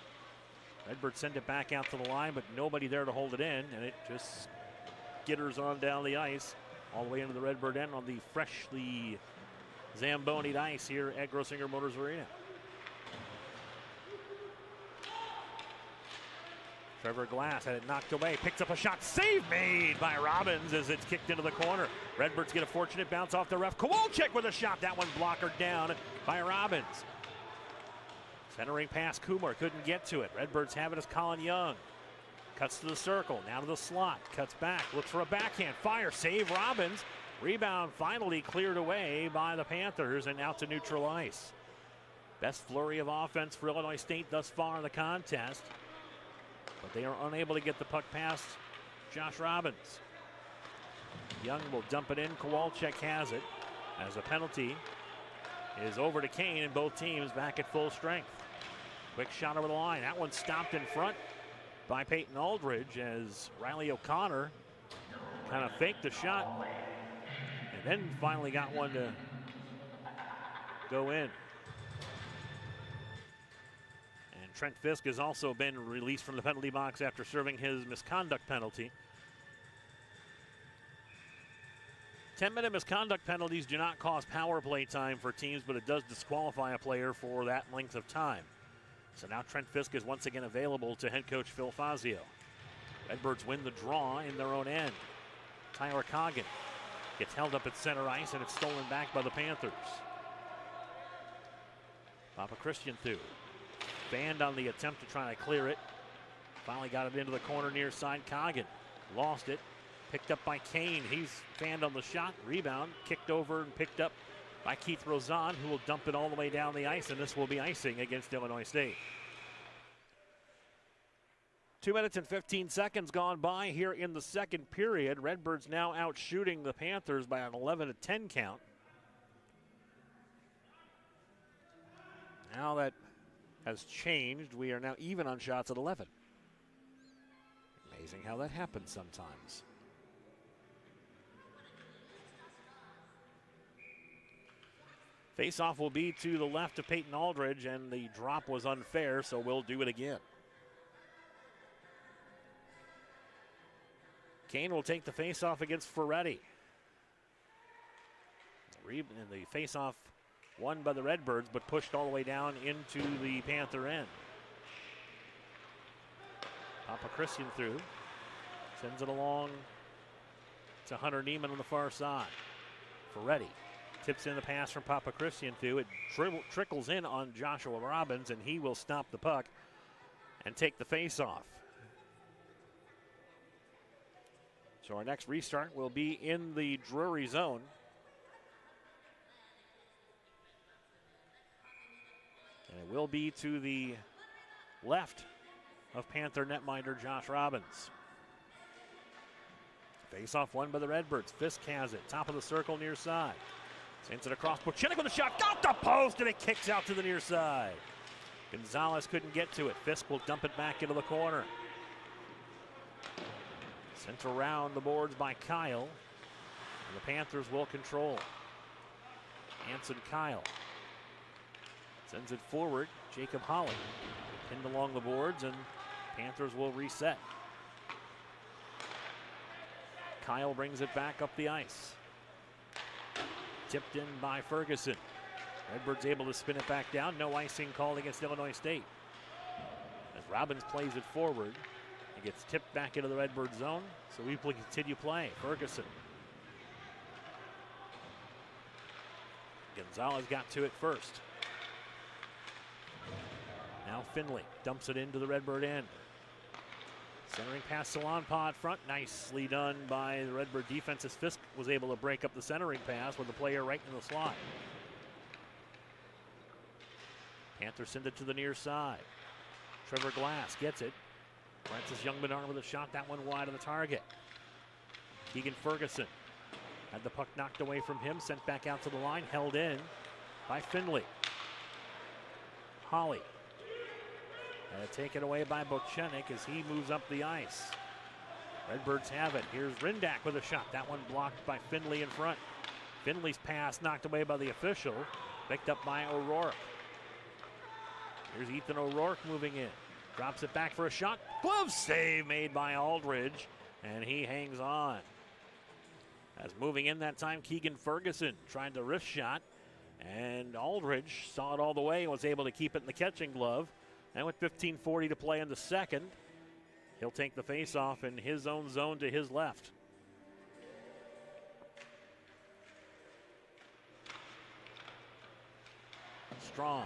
Redbirds send it back out to the line, but nobody there to hold it in, and it just skitters on down the ice all the way into the Redbird end on the freshly Zambonied ice here at Grossinger Motors Arena. Trevor Glass had it knocked away, picks up a shot, save made by Robbins as it's kicked into the corner. Redbirds get a fortunate bounce off the ref. Kowalczyk with a shot, that one blockered down by Robbins. Centering pass, Kumar couldn't get to it. Redbirds have it as Colin Young. Cuts to the circle, now to the slot, cuts back, looks for a backhand, fire, save Robbins. Rebound finally cleared away by the Panthers and out to neutral ice. Best flurry of offense for Illinois State thus far in the contest, but they are unable to get the puck past Josh Robbins. Young will dump it in, Kowalczyk has it as a penalty is over to Kane, and both teams back at full strength. Quick shot over the line. That one stopped in front by Peyton Aldridge as Riley O'Connor kind of faked the shot and then finally got one to go in. And Trent Fisk has also been released from the penalty box after serving his misconduct penalty. 10-minute misconduct penalties do not cost power play time for teams, but it does disqualify a player for that length of time. So now Trent Fisk is once again available to head coach Phil Fazio. Redbirds win the draw in their own end. Tyler Coggin gets held up at center ice, and it's stolen back by the Panthers. Papa Christian through. Banned on the attempt to try to clear it. Finally got it into the corner near side. Coggin lost it. Picked up by Kane. He's fanned on the shot. Rebound kicked over and picked up by Keith Rozon, who will dump it all the way down the ice, and this will be icing against Illinois State. 2 minutes and 15 seconds gone by here in the second period. Redbirds now out shooting the Panthers by an 11-10 count. Now that has changed. We are now even on shots at 11. Amazing how that happens sometimes. Face-off will be to the left of Peyton Aldridge, and the drop was unfair, so we'll do it again. Kane will take the face-off against Ferretti. And the face-off won by the Redbirds, but pushed all the way down into the Panther end. Papa Christian through. Sends it along to Hunter Neiman on the far side. Ferretti tips in the pass from Papa Christian through. It trickles in on Joshua Robbins, and he will stop the puck and take the face-off. So our next restart will be in the Drury zone. And it will be to the left of Panther netminder Josh Robbins. Face-off won by the Redbirds. Fisk has it. Top of the circle near side. Sends it across. Bochenek with a shot. Got the post, and it kicks out to the near side. Gonzalez couldn't get to it. Fisk will dump it back into the corner. Sent around the boards by Kyle. And the Panthers will control. Anson Kyle sends it forward. Jacob Holly pinned along the boards, and Panthers will reset. Kyle brings it back up the ice. Tipped in by Ferguson. Redbirds able to spin it back down. No icing called against Illinois State. As Robbins plays it forward, it gets tipped back into the Redbird zone, so we will continue play. Ferguson. Gonzalez got to it first. Now Finley dumps it into the Redbird end. Centering pass Salonpa in front. Nicely done by the Redbird defense as Fisk was able to break up the centering pass with the player right in the slot. Panthers send it to the near side. Trevor Glass gets it. Francis Youngman with a shot, that one wide of the target. Keegan Ferguson had the puck knocked away from him, sent back out to the line, held in by Finley. Holly. Taken away by Bochenek as he moves up the ice. Redbirds have it. Here's Rindak with a shot. That one blocked by Finley in front. Finley's pass knocked away by the official. Picked up by O'Rourke. Here's Ethan O'Rourke moving in. Drops it back for a shot. Glove save made by Aldridge, and he hangs on. As moving in that time, Keegan Ferguson tried the wrist shot, and Aldridge saw it all the way and was able to keep it in the catching glove. And with 15:40 to play in the second, he'll take the face-off in his own zone to his left. Strong.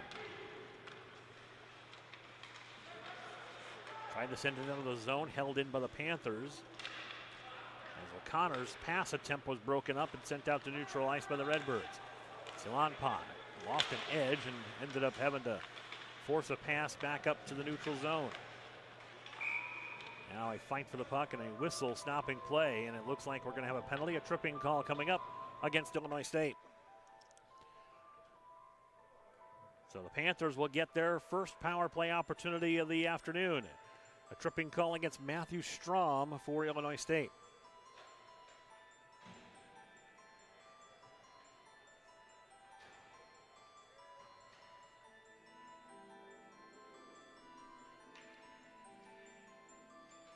Tried to send it into the zone, held in by the Panthers. As O'Connor's pass attempt was broken up and sent out to neutral ice by the Redbirds. Silonpot lost an edge and ended up having to force a pass back up to the neutral zone. Now a fight for the puck and a whistle stopping play, and it looks like we're going to have a penalty, a tripping call coming up against Illinois State. So the Panthers will get their first power play opportunity of the afternoon. A tripping call against Matthew Strom for Illinois State.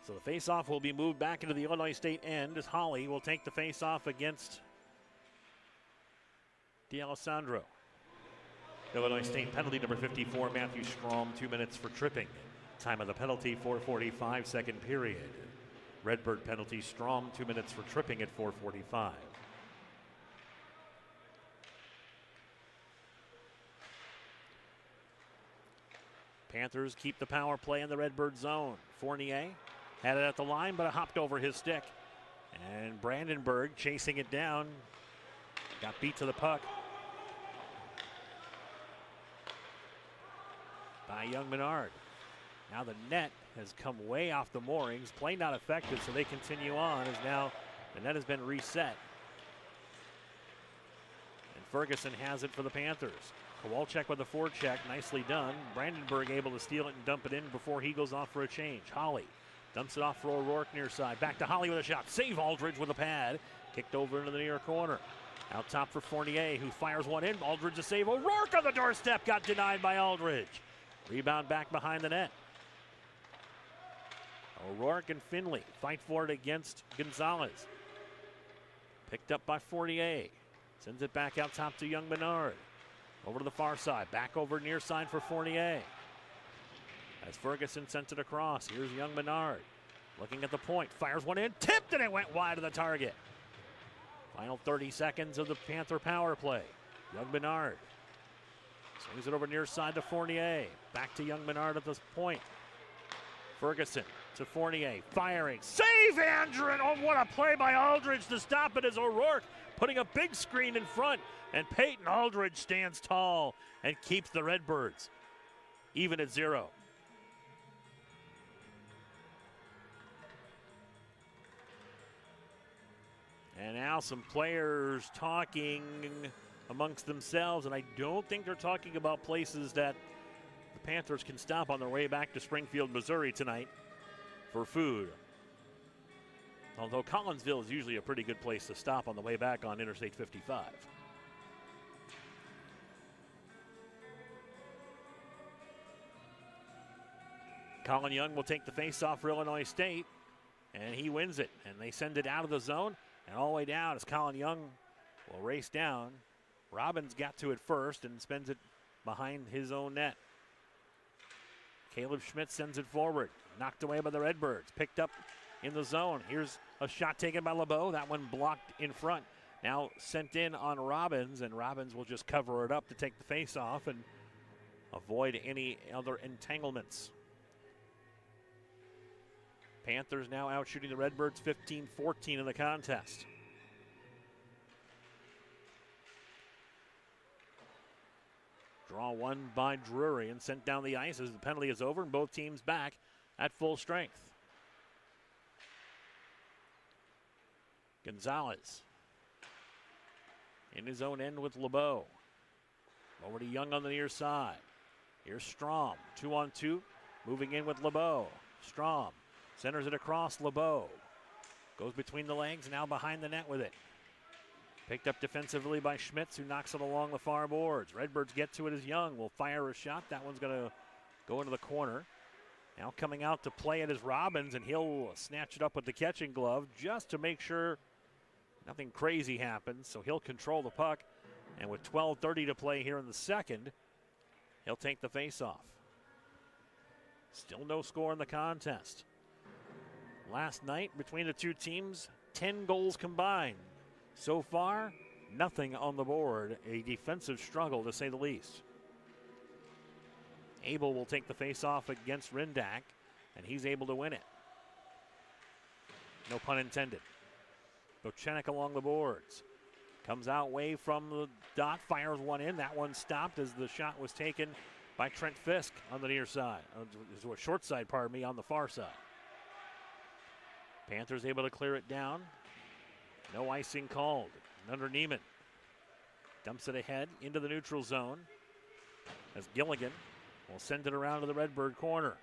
So the face-off will be moved back into the Illinois State end as Holly will take the face-off against D'Alessandro. Illinois State penalty number 54, Matthew Strom, 2 minutes for tripping. Time of the penalty, 4:45, second period. Redbird penalty, Strom, 2 minutes for tripping at 4:45. Panthers keep the power play in the Redbird zone. Fournier had it at the line, but it hopped over his stick. And Brandenburg chasing it down. Got beat to the puck by Young Menard. Now the net has come way off the moorings. Play not effective, so they continue on as now the net has been reset. And Ferguson has it for the Panthers. Kowalczyk with a forecheck, nicely done. Brandenburg able to steal it and dump it in before he goes off for a change. Holly dumps it off for O'Rourke near side. Back to Holly with a shot. Save Aldridge with a pad. Kicked over into the near corner. Out top for Fournier, who fires one in. Aldridge a save. O'Rourke on the doorstep. Got denied by Aldridge. Rebound back behind the net. O'Rourke and Finley fight for it against Gonzalez. Picked up by Fournier. Sends it back out top to Young Menard. Over to the far side. Back over near side for Fournier. As Ferguson sent it across. Here's Young Menard. Looking at the point. Fires one in. Tipped and it went wide of the target. Final 30 seconds of the Panther power play. Young Menard swings it over near side to Fournier. Back to Young Menard at this point. Ferguson to Fournier. Firing. Save Andrew. Oh, what a play by Aldridge to stop it as O'Rourke putting a big screen in front. And Peyton Aldridge stands tall and keeps the Redbirds even at 0. And now some players talking amongst themselves, and I don't think they're talking about places that the Panthers can stop on their way back to Springfield, Missouri tonight for food. Although Collinsville is usually a pretty good place to stop on the way back on Interstate 55. Colin Young will take the face-off for Illinois State, and he wins it. And they send it out of the zone and all the way down as Colin Young will race down. Robbins got to it first and spends it behind his own net. Caleb Schmidt sends it forward. Knocked away by the Redbirds. Picked up in the zone. Here's a shot taken by LeBeau. That one blocked in front. Now sent in on Robbins, and Robbins will just cover it up to take the face-off and avoid any other entanglements. Panthers now out shooting the Redbirds 15-14 in the contest. Draw one by Drury and sent down the ice as the penalty is over and both teams back at full strength. Gonzalez in his own end with LeBeau. Over to Young on the near side. Here's Strom, 2-on-2, moving in with LeBeau. Strom centers it across LeBeau. Goes between the legs, now behind the net with it. Picked up defensively by Schmitz, who knocks it along the far boards. Redbirds get to it as Young will fire a shot. That one's going to go into the corner. Now coming out to play it is Robbins, and he'll snatch it up with the catching glove just to make sure nothing crazy happens. So he'll control the puck, and with 12:30 to play here in the second, he'll take the face-off. Still no score in the contest. Last night between the two teams, 10 goals combined. So far, nothing on the board. A defensive struggle, to say the least. Abel will take the face-off against Rindak, and he's able to win it. No pun intended. Bochenek along the boards. Comes out way from the dot, fires one in. That one stopped as the shot was taken by Trent Fisk on the near side. Short side, pardon me, on the far side. Panthers able to clear it down. No icing called. Under Neiman. Dumps it ahead into the neutral zone as Gilligan will send it around to the Redbird corner.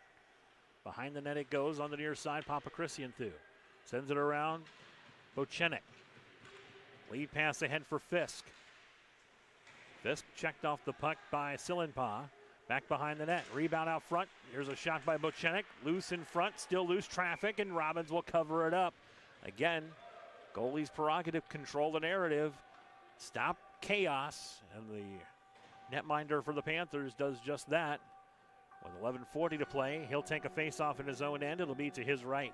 Behind the net it goes on the near side. Papakrisyanthou sends it around. Bochenek. Lead pass ahead for Fisk. Fisk checked off the puck by Sillenpaw. Back behind the net. Rebound out front. Here's a shot by Bochenek. Loose in front. Still loose traffic, and Robbins will cover it up. Again, goalie's prerogative, control the narrative, stop chaos, and the netminder for the Panthers does just that. With 11:40 to play, he'll take a face-off in his own end. It'll be to his right.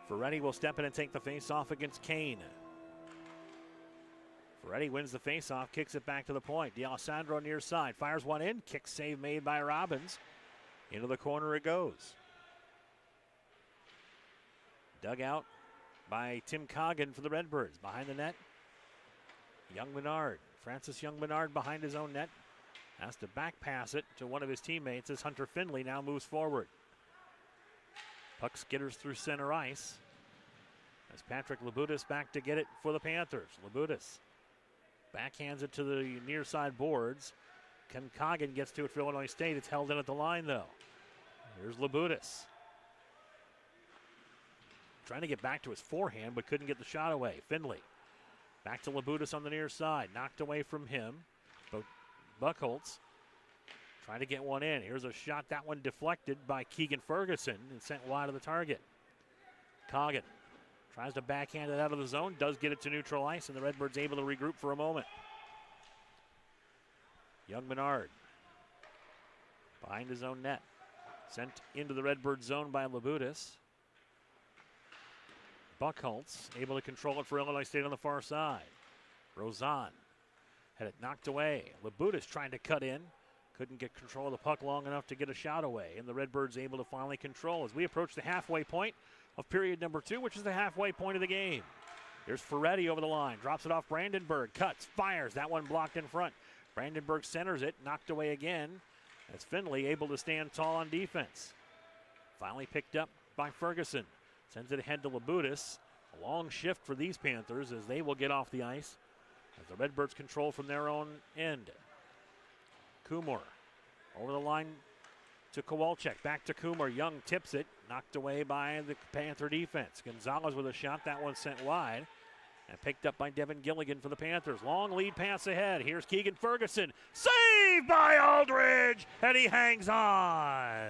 Ferretti will step in and take the face-off against Kane. Ferretti wins the faceoff, kicks it back to the point. D'Alessandro near side, fires one in, kick save made by Robbins. Into the corner it goes. Dug out by Tim Coggin for the Redbirds. Behind the net, Young Menard. Francis Young Menard behind his own net. Has to back pass it to one of his teammates as Hunter Finley now moves forward. Puck skitters through center ice. As Patrick Labutis back to get it for the Panthers. Labutis backhands it to the near side boards. Ken Coggin gets to it for Illinois State. It's held in at the line though. Here's Labutis. Trying to get back to his forehand but couldn't get the shot away. Finley back to Labutis on the near side. Knocked away from him. But Buchholz trying to get one in. Here's a shot. That one deflected by Keegan Ferguson and sent wide of the target. Coggin tries to backhand it out of the zone. Does get it to neutral ice, and the Redbirds able to regroup for a moment. Young Menard behind his own net. Sent into the Redbird zone by Labutis. Buchholz able to control it for Illinois State on the far side. Rozan had it knocked away. Labutis trying to cut in. Couldn't get control of the puck long enough to get a shot away. And the Redbirds able to finally control as we approach the halfway point of period number 2, which is the halfway point of the game. Here's Ferretti over the line. Drops it off Brandenburg. Cuts. Fires. That one blocked in front. Brandenburg centers it. Knocked away again. As Finley able to stand tall on defense. Finally picked up by Ferguson. Sends it ahead to Labutis. A long shift for these Panthers as they will get off the ice. As the Redbirds control from their own end. Kumar over the line to Kowalczyk. Back to Kumar. Young tips it. Knocked away by the Panther defense. Gonzalez with a shot. That one sent wide. And picked up by Devin Gilligan for the Panthers. Long lead pass ahead. Here's Keegan Ferguson. Saved by Aldridge. And he hangs on.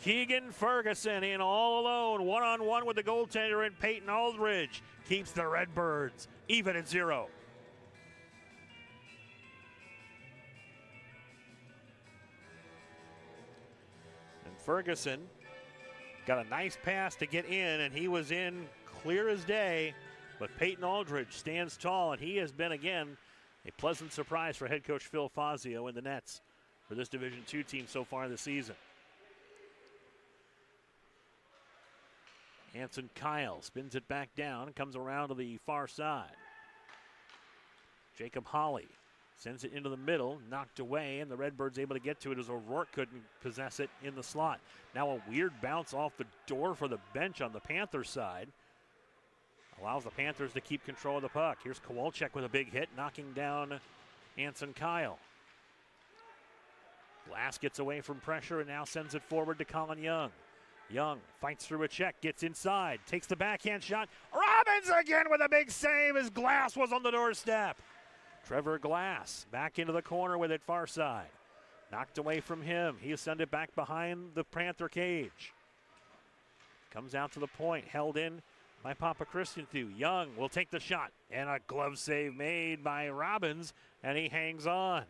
Keegan Ferguson in all alone. One-on-one with the goaltender and Peyton Aldridge. Keeps the Redbirds even at 0. Ferguson got a nice pass to get in, and he was in clear as day. But Peyton Aldridge stands tall, and he has been, again, a pleasant surprise for head coach Phil Fazio in the nets for this Division II team so far this season. Anson Kyle spins it back down, comes around to the far side. Jacob Holly sends it into the middle, knocked away, and the Redbirds able to get to it as O'Rourke couldn't possess it in the slot. Now a weird bounce off the door for the bench on the Panthers side. Allows the Panthers to keep control of the puck. Here's Kowalczyk with a big hit, knocking down Anson Kyle. Glass gets away from pressure and now sends it forward to Colin Young. Young fights through a check, gets inside, takes the backhand shot. Robbins again with a big save as Glass was on the doorstep. Trevor Glass back into the corner with it far side. Knocked away from him. He'll send it back behind the Panther cage. Comes out to the point, held in by Papa Christianthew. Young will take the shot, and a glove save made by Robbins, and he hangs on.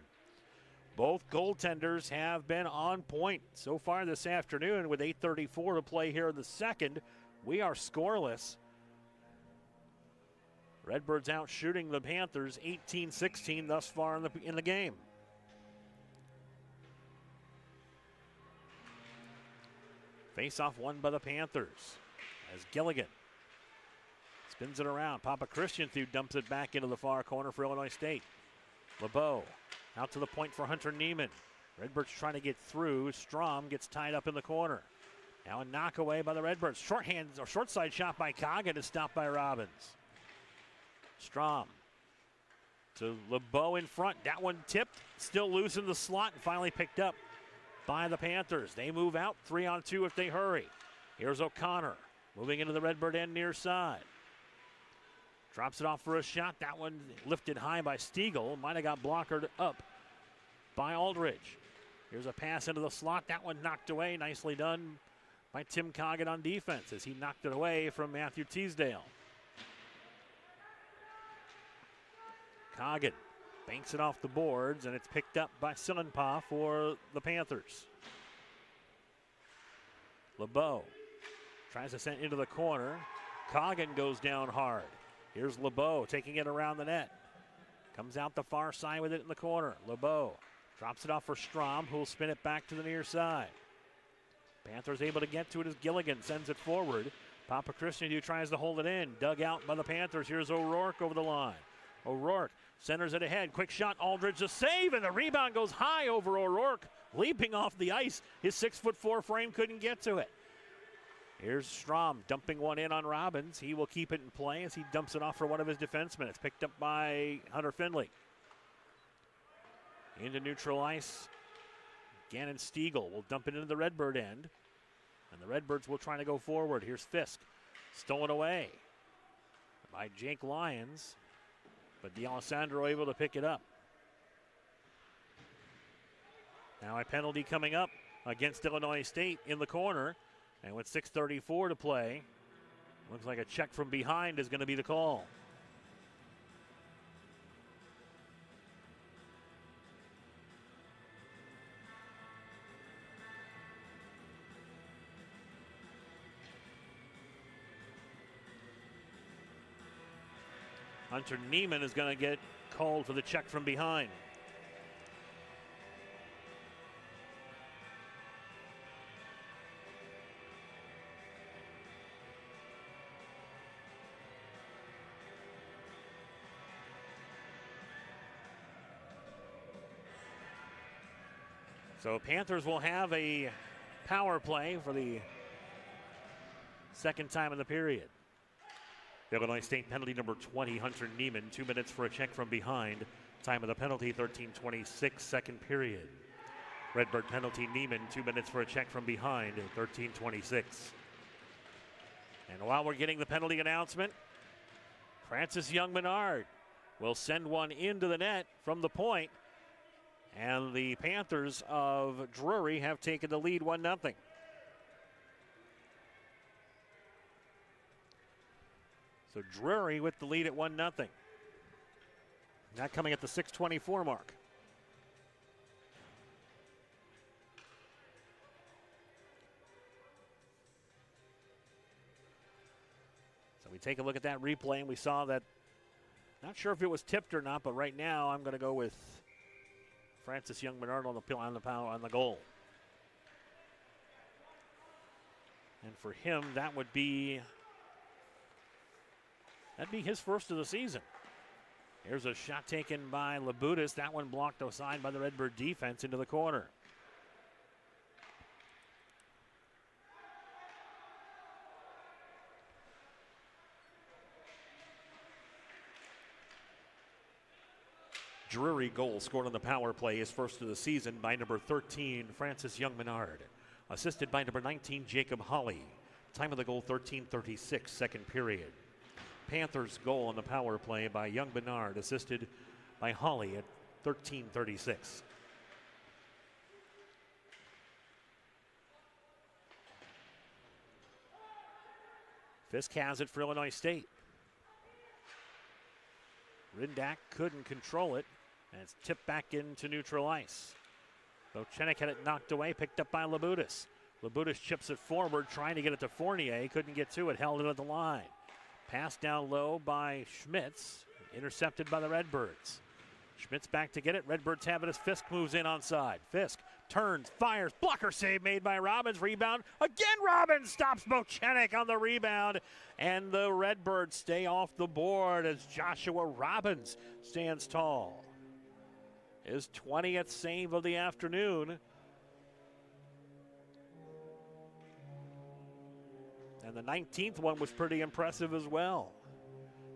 Both goaltenders have been on point so far this afternoon with 8:34 to play here in the second. We are scoreless. Redbirds out shooting the Panthers 18-16 thus far in the game. Face-off won by the Panthers as Gilligan spins it around. Papa Christianthew dumps it back into the far corner for Illinois State. LeBeau out to the point for Hunter Neiman. Redbirds trying to get through. Strom gets tied up in the corner. Now a knock away by the Redbirds. Short side shot by Coggin is stopped by Robbins. Strom to LeBeau in front. That one tipped, still loose in the slot, and finally picked up by the Panthers. They move out 3-on-2 if they hurry. Here's O'Connor moving into the Redbird end near side. Drops it off for a shot. That one lifted high by Stiegel. Might have got blockered up by Aldridge. Here's a pass into the slot. That one knocked away. Nicely done by Tim Coggin on defense as he knocked it away from Matthew Teasdale. Coggin banks it off the boards, and it's picked up by Sillenpaw for the Panthers. LeBeau tries to send it into the corner. Coggin goes down hard. Here's LeBeau taking it around the net. Comes out the far side with it in the corner. LeBeau drops it off for Strom, who will spin it back to the near side. Panthers able to get to it as Gilligan sends it forward. Papa Christian who tries to hold it in. Dug out by the Panthers. Here's O'Rourke over the line. O'Rourke centers it ahead. Quick shot. Aldridge the save, and the rebound goes high over O'Rourke. Leaping off the ice. His 6'4" frame couldn't get to it. Here's Strom dumping one in on Robbins. He will keep it in play as he dumps it off for one of his defensemen. It's picked up by Hunter Finley. Into neutral ice. Gannon Stiegel will dump it into the Redbird end. And the Redbirds will try to go forward. Here's Fisk. Stolen away by Jake Lyons. But D'Alessandro able to pick it up. Now a penalty coming up against Illinois State in the corner. And with 6:34 to play, looks like a check from behind is going to be the call. Hunter Neiman is going to get called for the check from behind. So Panthers will have a power play for the second time in the period. Illinois State penalty number 20, Hunter Neiman, 2 minutes for a check from behind. Time of the penalty, 13:26, second period. Redbird penalty, Neiman, 2 minutes for a check from behind, 13:26. And while we're getting the penalty announcement, Francis Young-Menard will send one into the net from the point. And the Panthers of Drury have taken the lead 1-0. So Drury with the lead at 1-0. That coming at the 6:24 mark. So we take a look at that replay and we saw that, not sure if it was tipped or not, but right now I'm going to go with Francis Young-Menard on the goal. And for him, that'd be his first of the season. Here's a shot taken by Labutis. That one blocked aside by the Redbird defense into the corner. Drury goal scored on the power play, his first of the season, by number 13, Francis Young-Menard. Assisted by number 19, Jacob Hawley. Time of the goal, 13:36, second period. Panthers goal on the power play by Young-Menard, assisted by Hawley at 13:36. Fisk has it for Illinois State. Rindak couldn't control it, and it's tipped back into neutral ice. Bochenek had it knocked away, picked up by Labutis. Labutis chips it forward, trying to get it to Fournier. Couldn't get to it, held it at the line. Passed down low by Schmitz, intercepted by the Redbirds. Schmitz back to get it. Redbirds have it as Fisk moves in onside. Fisk turns, fires, blocker save made by Robbins. Rebound again. Robbins stops Bochenek on the rebound, and the Redbirds stay off the board as Joshua Robbins stands tall. His 20th save of the afternoon. And the 19th one was pretty impressive as well.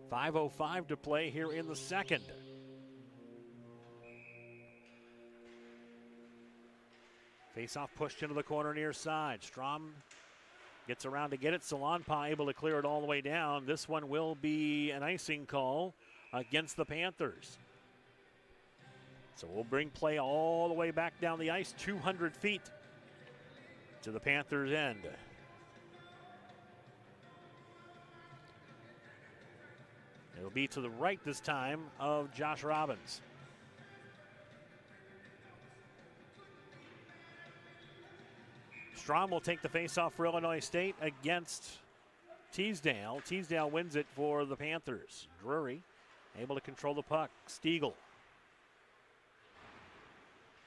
5:05 to play here in the second. Face-off pushed into the corner near side. Strom gets around to get it. Salanpa able to clear it all the way down. This one will be an icing call against the Panthers. So we'll bring play all the way back down the ice, 200 feet to the Panthers' end. It'll be to the right this time of Josh Robbins. Strom will take the faceoff for Illinois State against Teasdale. Teasdale wins it for the Panthers. Drury able to control the puck. Stiegel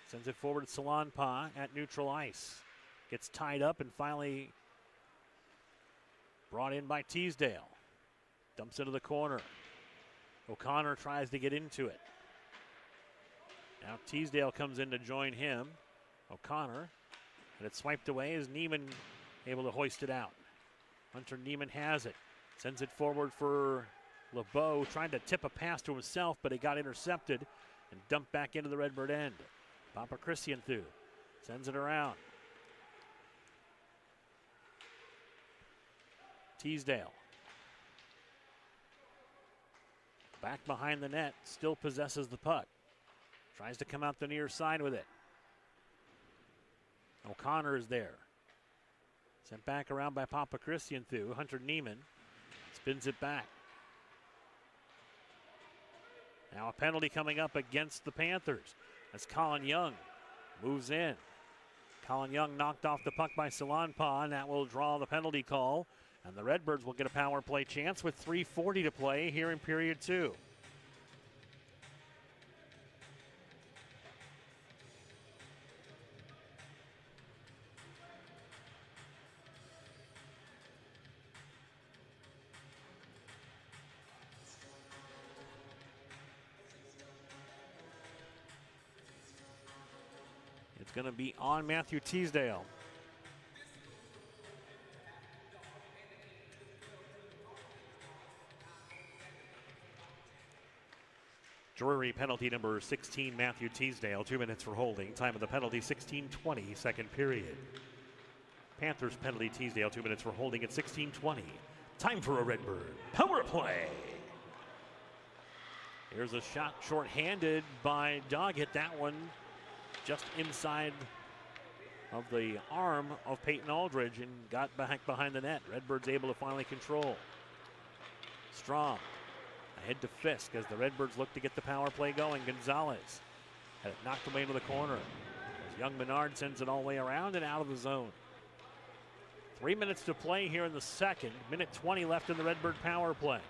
sends it forward to Salonpa at neutral ice. Gets tied up and finally brought in by Teasdale. Dumps into the corner. O'Connor tries to get into it. Now Teasdale comes in to join him. O'Connor. And it's swiped away as Neiman able to hoist it out. Hunter Neiman has it. Sends it forward for LeBeau. Trying to tip a pass to himself, but it got intercepted and dumped back into the Redbird end. Papa Christianthu sends it around. Teasdale. Back behind the net, still possesses the puck. Tries to come out the near side with it. O'Connor is there. Sent back around by Papa Christianthu. Hunter Neiman spins it back. Now a penalty coming up against the Panthers as Colin Young moves in. Colin Young knocked off the puck by Salonpa, and that will draw the penalty call. And the Redbirds will get a power play chance with 3:40 to play here in period 2. It's going to be on Matthew Teasdale. Drury penalty number 16, Matthew Teasdale. 2 minutes for holding. Time of the penalty, 16:20, second period. Panthers penalty, Teasdale, 2 minutes for holding at 16:20. Time for a Redbird power play. Here's a shot shorthanded by Doug. Hit that one just inside of the arm of Peyton Aldridge and got back behind the net. Redbirds able to finally control. Strong. Ahead to Fisk as the Redbirds look to get the power play going. Gonzalez had it knocked away into the corner. As Young Menard sends it all the way around and out of the zone. 3 minutes to play here in the second. Minute 20 left in the Redbird power play.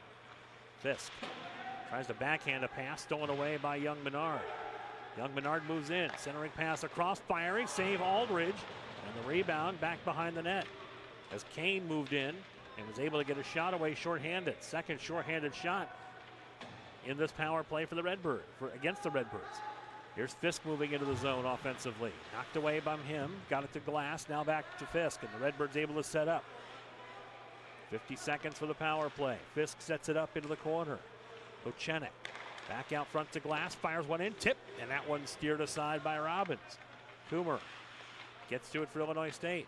Fisk tries to backhand a pass, stolen away by Young Menard. Young Menard moves in, centering pass across, firing, save Aldridge, and the rebound back behind the net. As Kane moved in and was able to get a shot away shorthanded. Second shorthanded shot in this power play for the Redbird, against the Redbirds. Here's Fisk moving into the zone offensively. Knocked away by him, got it to Glass, now back to Fisk, and the Redbirds able to set up. 50 seconds for the power play. Fisk sets it up into the corner. Bochenek back out front to Glass, fires one in, tip, and that one steered aside by Robbins. Coomer gets to it for Illinois State.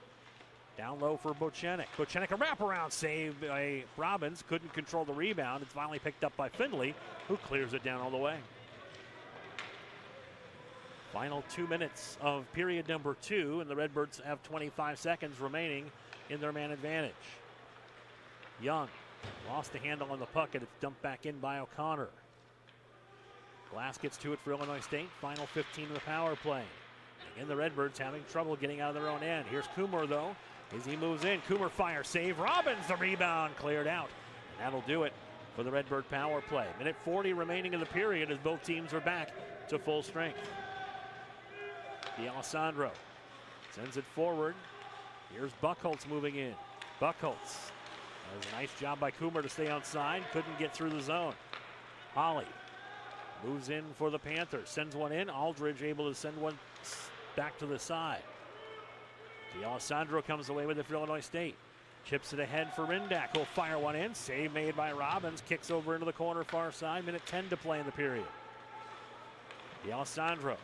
Down low for Bochenek. Bochenek, a wraparound save by Robbins. Couldn't control the rebound. It's finally picked up by Findlay, who clears it down all the way. Final 2 minutes of period number 2, and the Redbirds have 25 seconds remaining in their man advantage. Young lost the handle on the puck, and it's dumped back in by O'Connor. Glass gets to it for Illinois State. Final 15 of the power play. Again, the Redbirds having trouble getting out of their own end. Here's Coomer, though, as he moves in. Coomer fire save. Robbins, the rebound, cleared out. And that'll do it for the Redbird power play. Minute 40 remaining in the period as both teams are back to full strength. D'Alessandro sends it forward. Here's Buckholtz moving in. Buckholtz. That was a nice job by Coomer to stay outside. Couldn't get through the zone. Holly moves in for the Panthers. Sends one in. Aldridge able to send one back to the side. D'Alessandro comes away with it for Illinois State. Chips it ahead for Rindak. He'll fire one in. Save made by Robbins. Kicks over into the corner far side. Minute 10 to play in the period. D'Alessandro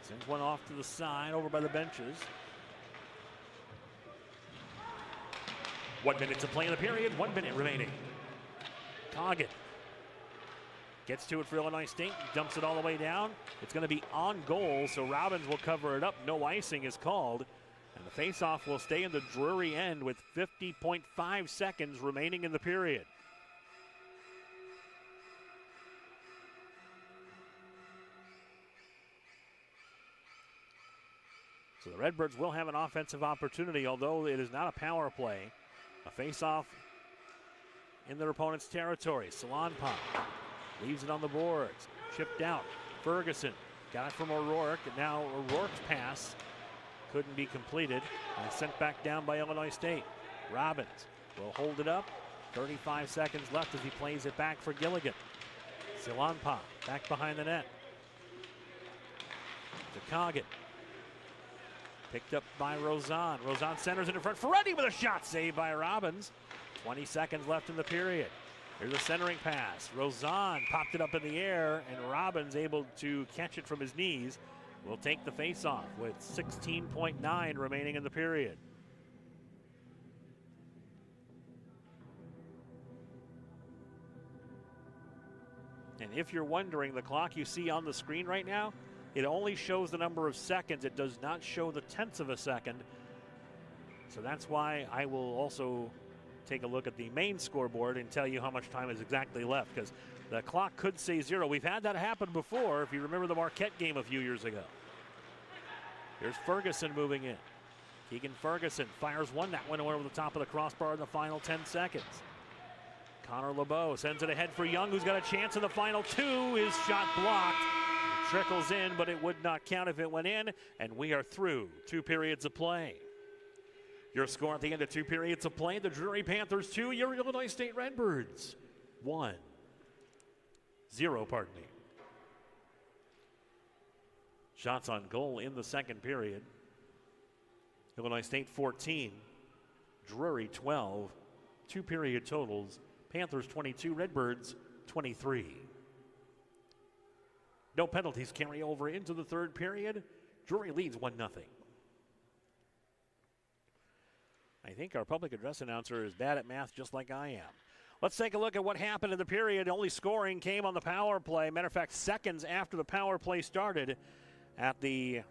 sends one off to the side over by the benches. 1 minute to play in the period. 1 minute remaining. Coggin gets to it for Illinois State. Dumps it all the way down. It's going to be on goal, so Robbins will cover it up. No icing is called. And the faceoff will stay in the Drury end with 50.5 seconds remaining in the period. So the Redbirds will have an offensive opportunity, although it is not a power play. A faceoff in their opponent's territory. Salonpa Leaves it on the boards. Chipped out. Ferguson got it from O'Rourke, and now O'Rourke's pass couldn't be completed and sent back down by Illinois State. Robbins will hold it up. 35 seconds left as he plays it back for Gilligan. Silanpa back behind the net. Kogan. Picked up by Rozan. Rozan centers it in front. Ferretti with a shot saved by Robbins. 20 seconds left in the period. Here's a centering pass. Rozan popped it up in the air, and Robbins able to catch it from his knees. Will take the face-off with 16.9 remaining in the period. And if you're wondering, the clock you see on the screen right now, it only shows the number of seconds. It does not show the tenths of a second. So that's why I will also take a look at the main scoreboard and tell you how much time is exactly left, because the clock could say 0. We've had that happen before, if you remember the Marquette game a few years ago. Here's Ferguson moving in. Keegan Ferguson fires one. That went over the top of the crossbar in the final 10 seconds. Connor LeBeau sends it ahead for Young, who's got a chance in the final 2. His shot blocked. It trickles in, but it would not count if it went in, and we are through 2 periods of play. Your score at the end of 2 periods of play, the Drury Panthers 2, your Illinois State Redbirds 1. 0, pardon me. Shots on goal in the second period. Illinois State 14, Drury 12. 2 period totals, Panthers 22, Redbirds 23. No penalties carry over into the third period. Drury leads 1-0. I think our public address announcer is bad at math just like I am. Let's take a look at what happened in the period. Only scoring came on the power play. Matter of fact, seconds after the power play started, at the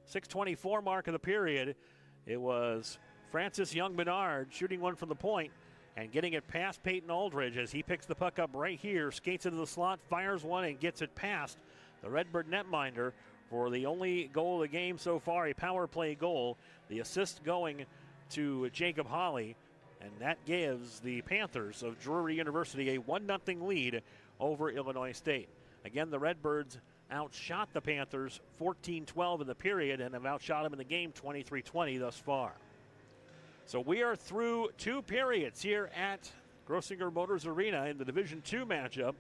6:24 mark of the period, it was Francis Young-Bernard shooting one from the point and getting it past Peyton Aldridge as he picks the puck up right here, skates into the slot, fires one, and gets it past the Redbird netminder for the only goal of the game so far, a power play goal. The assist going to Jacob Hawley, and that gives the Panthers of Drury University a 1-0 lead over Illinois State. Again, the Redbirds outshot the Panthers 14-12 in the period and have outshot them in the game 23-20 thus far. So we are through 2 periods here at Grossinger Motors Arena in the Division II matchup,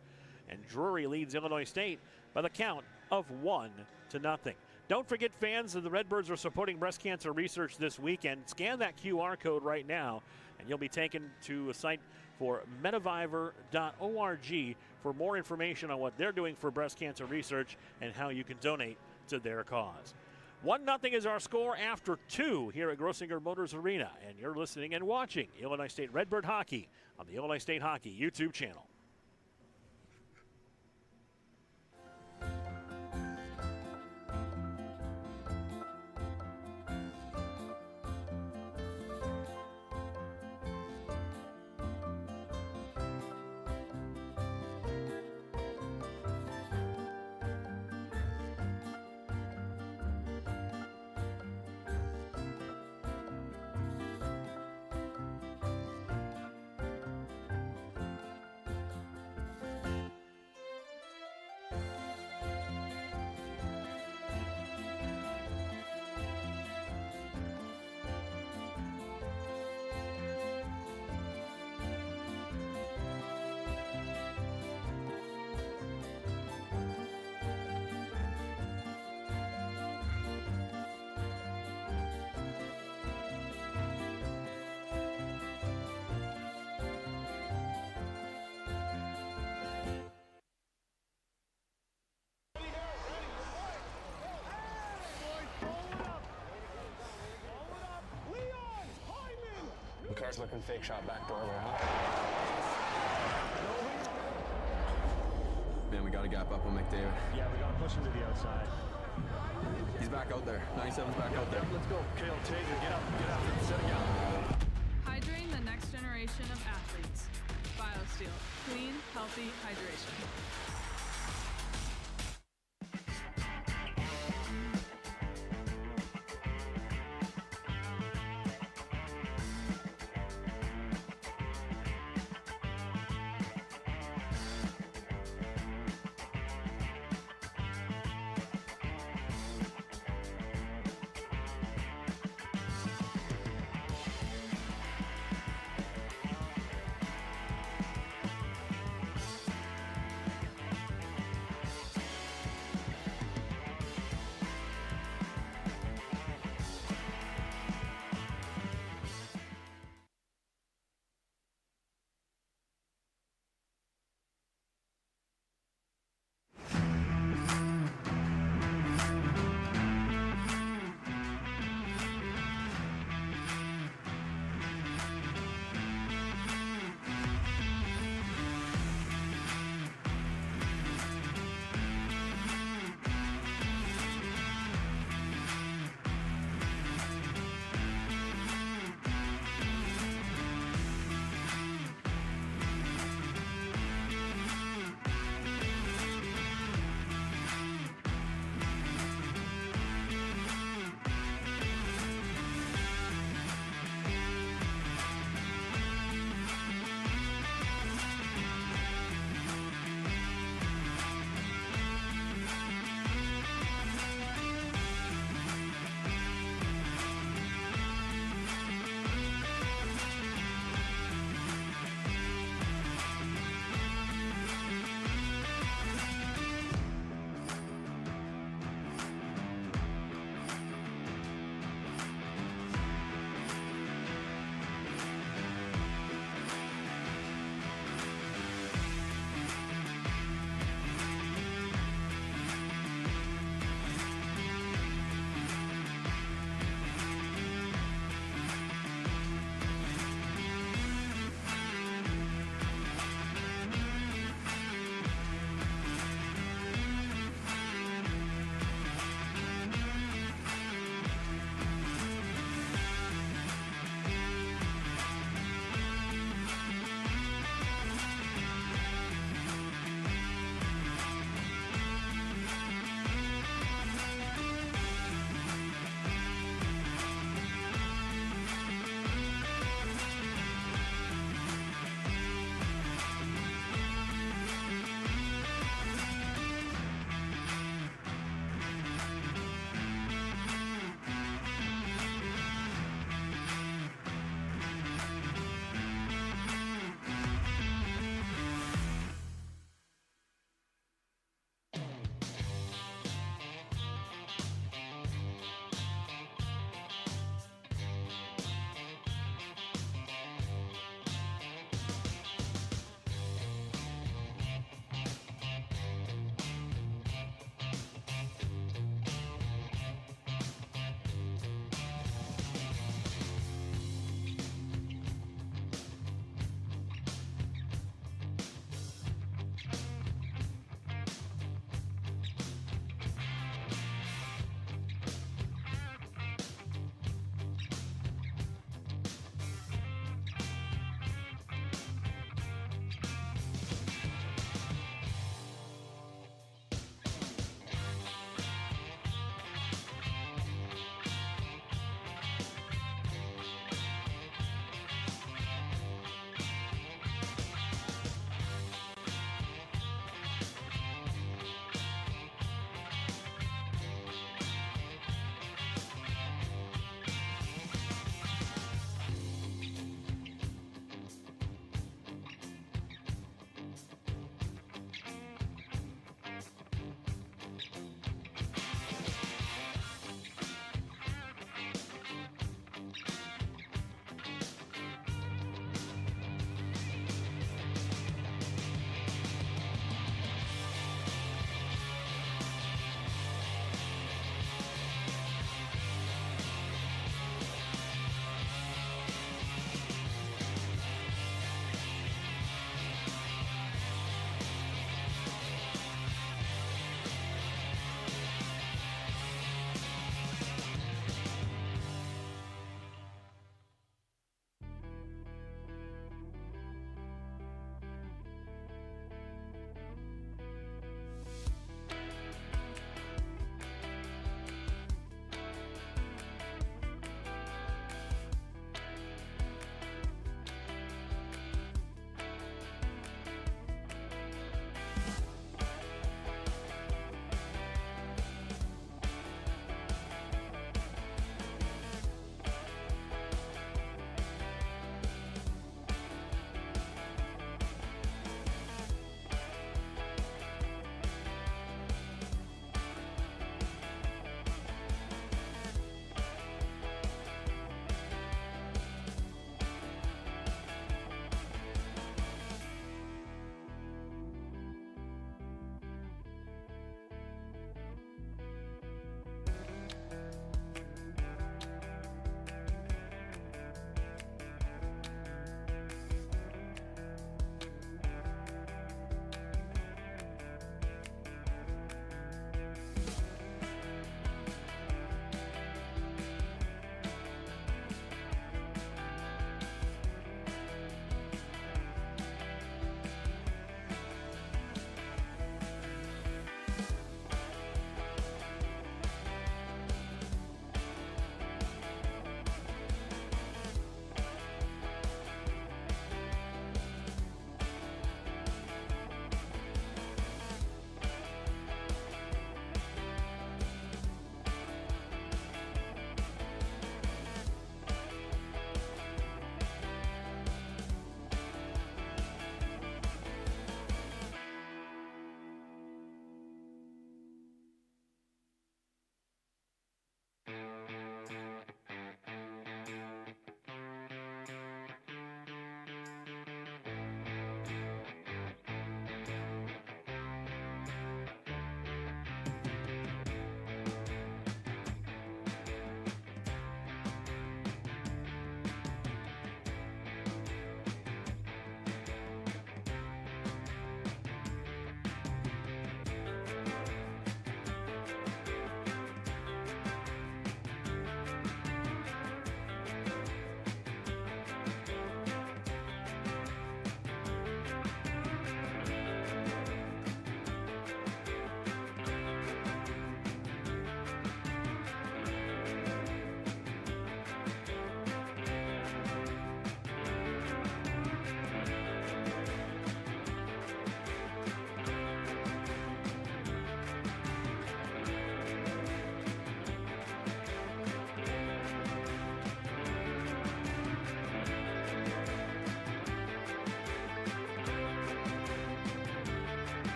and Drury leads Illinois State by the count of 1-0. Don't forget, fans, that the Redbirds are supporting breast cancer research this weekend. Scan that QR code right now, and you'll be taken to a site for metaviver.org for more information on what they're doing for breast cancer research and how you can donate to their cause. 1-0 is our score after 2 here at Grossinger Motors Arena, and you're listening and watching Illinois State Redbird Hockey on the Illinois State Hockey YouTube channel. Car's looking fake shot back door there, huh? Man, we got to gap up on McDavid. Yeah, we got to push him to the outside. He's back out there. 97's back out there. Let's go. Kale Tager, get after him, set again. Hydrating the next generation of athletes. BioSteel. Clean, healthy hydration.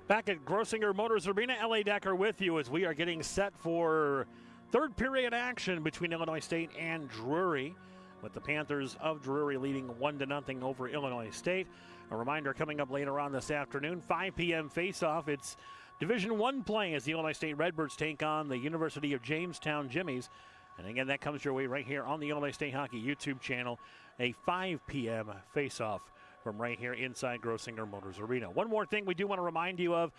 Back at Grossinger Motors Arena, LA Decker with you as we are getting set for third period action between Illinois State and Drury, with the Panthers of Drury leading 1-0 over Illinois State. A reminder coming up later on this afternoon, 5 p.m. face-off. It's Division I play as the Illinois State Redbirds take on the University of Jamestown Jimmies. And again, that comes your way right here on the Illinois State Hockey YouTube channel, a 5 p.m. face-off from right here inside Grossinger Motors Arena. One more thing we do want to remind you of,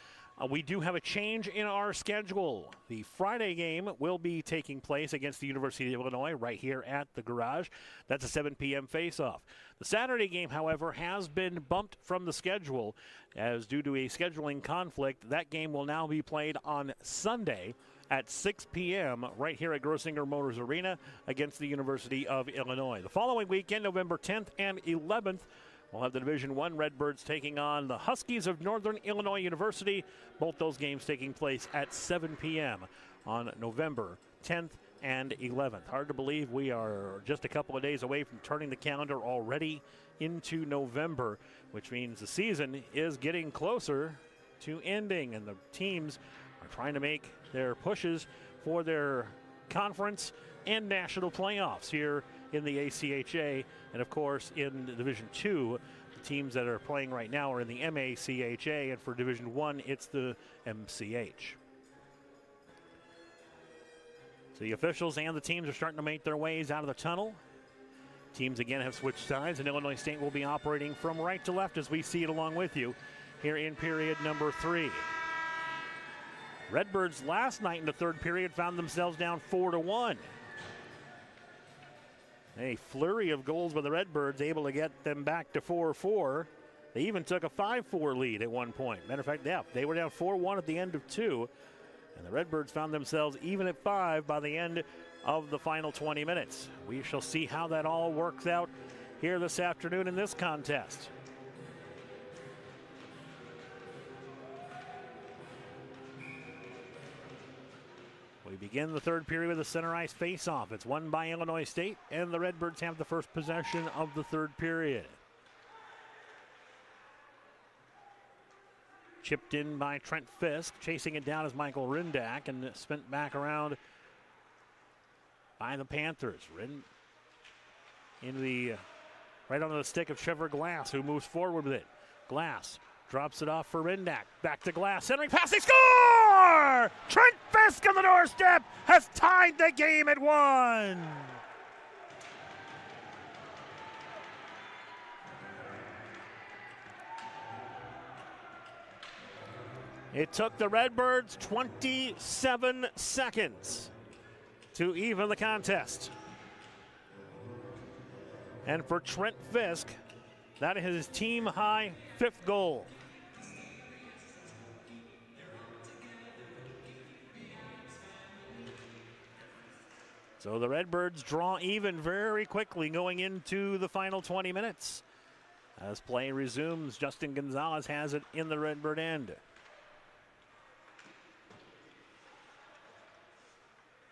we do have a change in our schedule. The Friday game will be taking place against the University of Illinois right here at the garage. That's a 7 p.m. face-off. The Saturday game, however, has been bumped from the schedule as due to a scheduling conflict. That game will now be played on Sunday at 6 p.m. right here at Grossinger Motors Arena against the University of Illinois. The following weekend, November 10th and 11th, we'll have the Division I Redbirds taking on the Huskies of Northern Illinois University. Both those games taking place at 7 p.m. on November 10th and 11th. Hard to believe we are just a couple of days away from turning the calendar already into November, which means the season is getting closer to ending, and the teams are trying to make their pushes for their conference and national playoffs here in the ACHA, and of course in Division II. The teams that are playing right now are in the MACHA, and for Division I, it's the MCH. So the officials and the teams are starting to make their ways out of the tunnel. Teams again have switched sides, and Illinois State will be operating from right to left as we see it along with you here in period number 3. Redbirds last night in the third period found themselves down 4-1. A flurry of goals by the Redbirds, able to get them back to 4-4. They even took a 5-4 lead at one point. Matter of fact, yeah, they were down 4-1 at the end of 2. And the Redbirds found themselves even at 5 by the end of the final 20 minutes. We shall see how that all works out here this afternoon in this contest. We begin the third period with a center ice face-off. It's won by Illinois State, and the Redbirds have the first possession of the third period. Chipped in by Trent Fisk. Chasing it down is Michael Rindak, and spent back around by the Panthers. Right onto the stick of Trevor Glass, who moves forward with it. Glass drops it off for Rindak. Back to Glass. Centering pass. They score! Trent Fisk on the doorstep has tied the game at 1. It took the Redbirds 27 seconds to even the contest. And for Trent Fisk, that is his team-high 5th goal. So the Redbirds draw even very quickly going into the final 20 minutes. As play resumes, Justin Gonzalez has it in the Redbird end.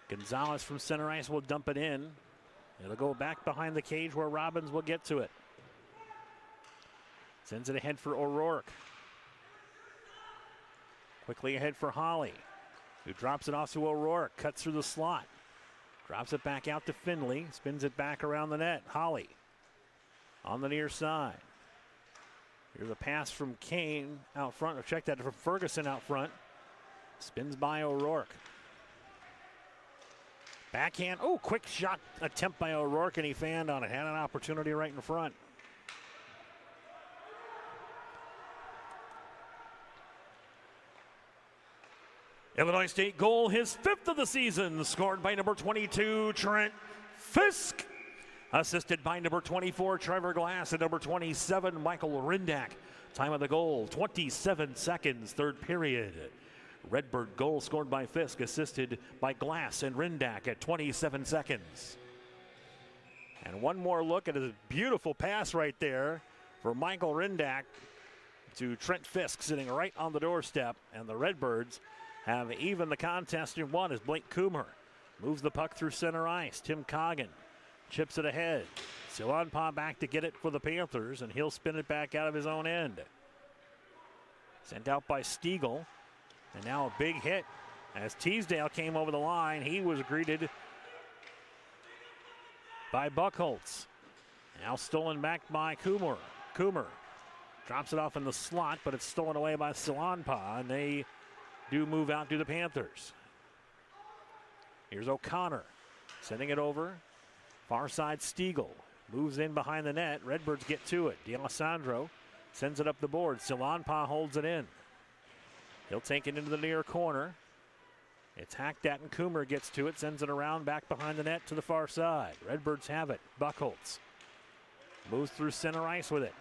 Gonzalez from center ice will dump it in. It'll go back behind the cage where Robbins will get to it. Sends it ahead for O'Rourke. Quickly ahead for Holly, who drops it off to O'Rourke. Cuts through the slot. Drops it back out to Finley. Spins it back around the net. Holly on the near side. Here's a pass from Kane out front. Or check that from Ferguson out front. Spins by O'Rourke. Backhand. Oh, quick shot attempt by O'Rourke, and he fanned on it. Had an opportunity right in front. Illinois State goal, his 5th of the season, scored by number 22, Trent Fisk. Assisted by number 24, Trevor Glass, and number 27, Michael Rindak. Time of the goal, 27 seconds, third period. Redbird goal scored by Fisk, assisted by Glass and Rindak at 27 seconds. And one more look at a beautiful pass right there for Michael Rindak to Trent Fisk, sitting right on the doorstep. And the Redbirds have even the contest in 1 as Blake Coomer moves the puck through center ice. Tim Coggin chips it ahead. Silonpa back to get it for the Panthers, and he'll spin it back out of his own end. Sent out by Stiegel. And now a big hit as Teasdale came over the line. He was greeted by Buchholz. Now stolen back by Coomer. Coomer drops it off in the slot, but it's stolen away by Silanpa, and they do move out to the Panthers. Here's O'Connor sending it over. Far side Stiegel moves in behind the net. Redbirds get to it. D'Alessandro sends it up the board. Silanpa holds it in. He'll take it into the near corner. It's hacked at, and Coomer gets to it, sends it around back behind the net to the far side. Redbirds have it. Buchholz moves through center ice with it.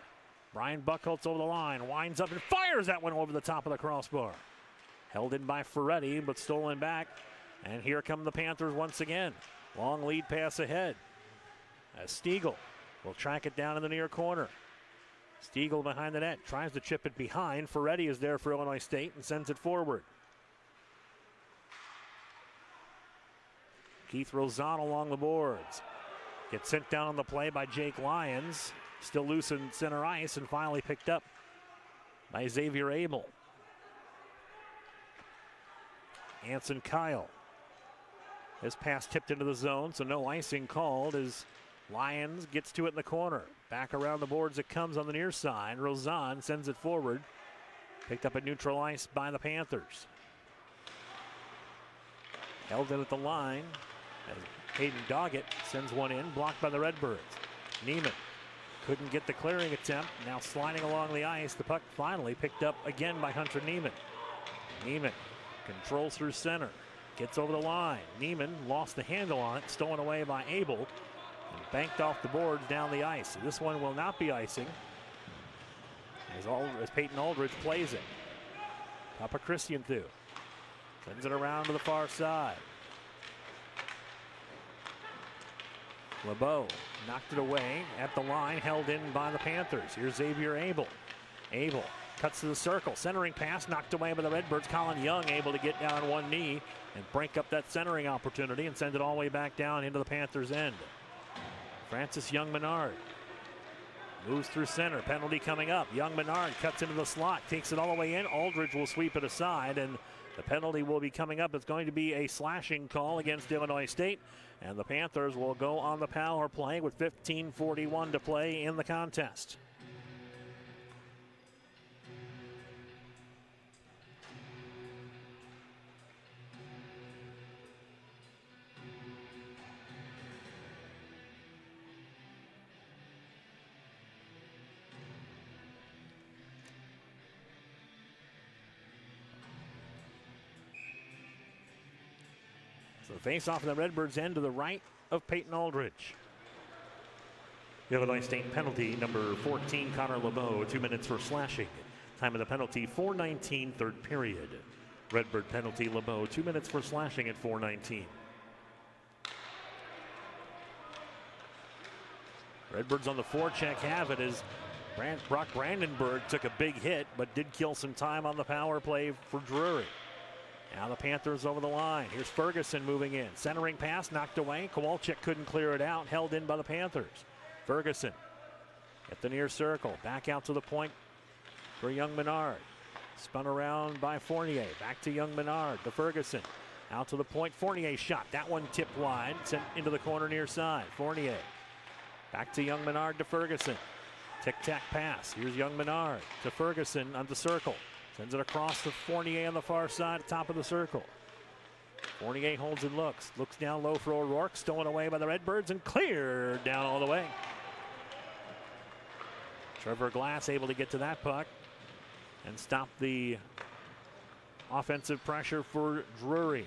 Brian Buchholz over the line, winds up and fires that one over the top of the crossbar. Held in by Ferretti, but stolen back. And here come the Panthers once again. Long lead pass ahead. As Stiegel will track it down in the near corner. Stiegel behind the net, tries to chip it behind. Ferretti is there for Illinois State and sends it forward. Keith Rozon along the boards. Gets sent down on the play by Jake Lyons. Still loose in center ice and finally picked up by Xavier Abel. Anson Kyle. His pass tipped into the zone, so no icing called as Lyons gets to it in the corner. Back around the boards it comes on the near side. Rozon sends it forward. Picked up at neutral ice by the Panthers. Held in at the line as Hayden Doggett sends one in, blocked by the Redbirds. Neiman couldn't get the clearing attempt. Now sliding along the ice. The puck finally picked up again by Hunter Neiman. Neiman controls through center. Gets over the line. Neiman lost the handle on it. Stolen away by Abel. And banked off the boards down the ice. So this one will not be icing as Peyton Aldridge plays it. Papa Christian through. Sends it around to the far side. LeBeau knocked it away at the line, held in by the Panthers. Here's Xavier Abel. Abel cuts to the circle. Centering pass knocked away by the Redbirds. Colin Young able to get down on one knee and break up that centering opportunity and send it all the way back down into the Panthers' end. Francis Young-Menard moves through center. Penalty coming up. Young-Menard cuts into the slot, takes it all the way in. Aldridge will sweep it aside, and the penalty will be coming up. It's going to be a slashing call against Illinois State, and the Panthers will go on the power play with 15:41 to play in the contest. So the face-off of the Redbirds end to the right of Peyton Aldridge. Illinois State penalty number 14, Connor LeBeau, 2 minutes for slashing. Time of the penalty, 4:19, third period. Redbird penalty, LeBeau, 2 minutes for slashing at 4:19. Redbirds on the forecheck have it as Brock Brandenburg took a big hit, but did kill some time on the power play for Drury. Now the Panthers over the line. Here's Ferguson moving in. Centering pass knocked away. Kowalczyk couldn't clear it out. Held in by the Panthers. Ferguson at the near circle. Back out to the point for Young-Menard. Spun around by Fournier. Back to Young-Menard to Ferguson. Out to the point. Fournier shot. That one tipped wide. Sent into the corner near side. Fournier. Back to Young-Menard to Ferguson. Tic-tac pass. Here's Young-Menard to Ferguson on the circle. Sends it across to Fournier on the far side, top of the circle. Fournier holds and looks. Looks down low for O'Rourke. Stolen away by the Redbirds and cleared down all the way. Trevor Glass able to get to that puck and stop the offensive pressure for Drury.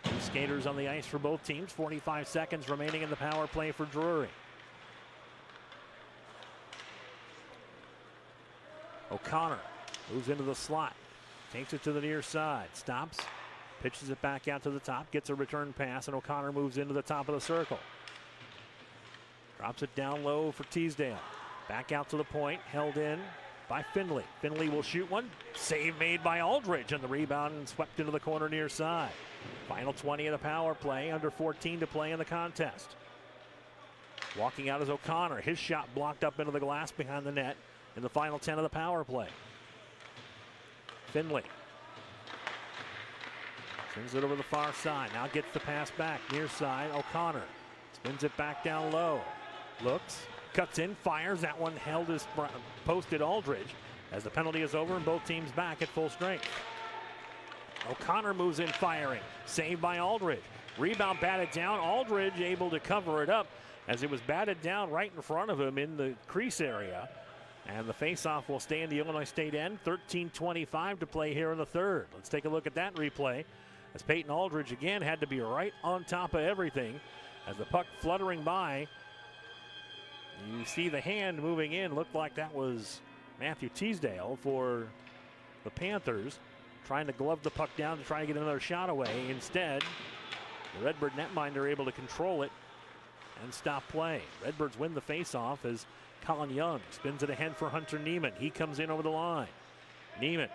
Two skaters on the ice for both teams. 45 seconds remaining in the power play for Drury. O'Connor moves into the slot, takes it to the near side, stops, pitches it back out to the top, gets a return pass, and O'Connor moves into the top of the circle. Drops it down low for Teasdale. Back out to the point, held in by Finley. Finley will shoot one. Save made by Aldridge, and the rebound swept into the corner near side. Final 20 of the power play, under 14 to play in the contest. Walking out is O'Connor. His shot blocked up into the glass behind the net in the final 10 of the power play. Finley. Sends it over the far side. Now gets the pass back. Near side, O'Connor. Spins it back down low. Looks, cuts in, fires. That one held his posted Aldridge as the penalty is over and both teams back at full strength. O'Connor moves in firing. Saved by Aldridge. Rebound batted down. Aldridge able to cover it up as it was batted down right in front of him in the crease area. And the faceoff will stay in the Illinois State end. 13:25 to play here in the third. Let's take a look at that replay as Peyton Aldridge again had to be right on top of everything as the puck fluttering by. You see the hand moving in. Looked like that was Matthew Teasdale for the Panthers, trying to glove the puck down to try to get another shot away. Instead, the Redbird netminder able to control it and stop play. Redbirds win the faceoff as Colin Young spins it ahead for Hunter Neiman. He comes in over the line. Neiman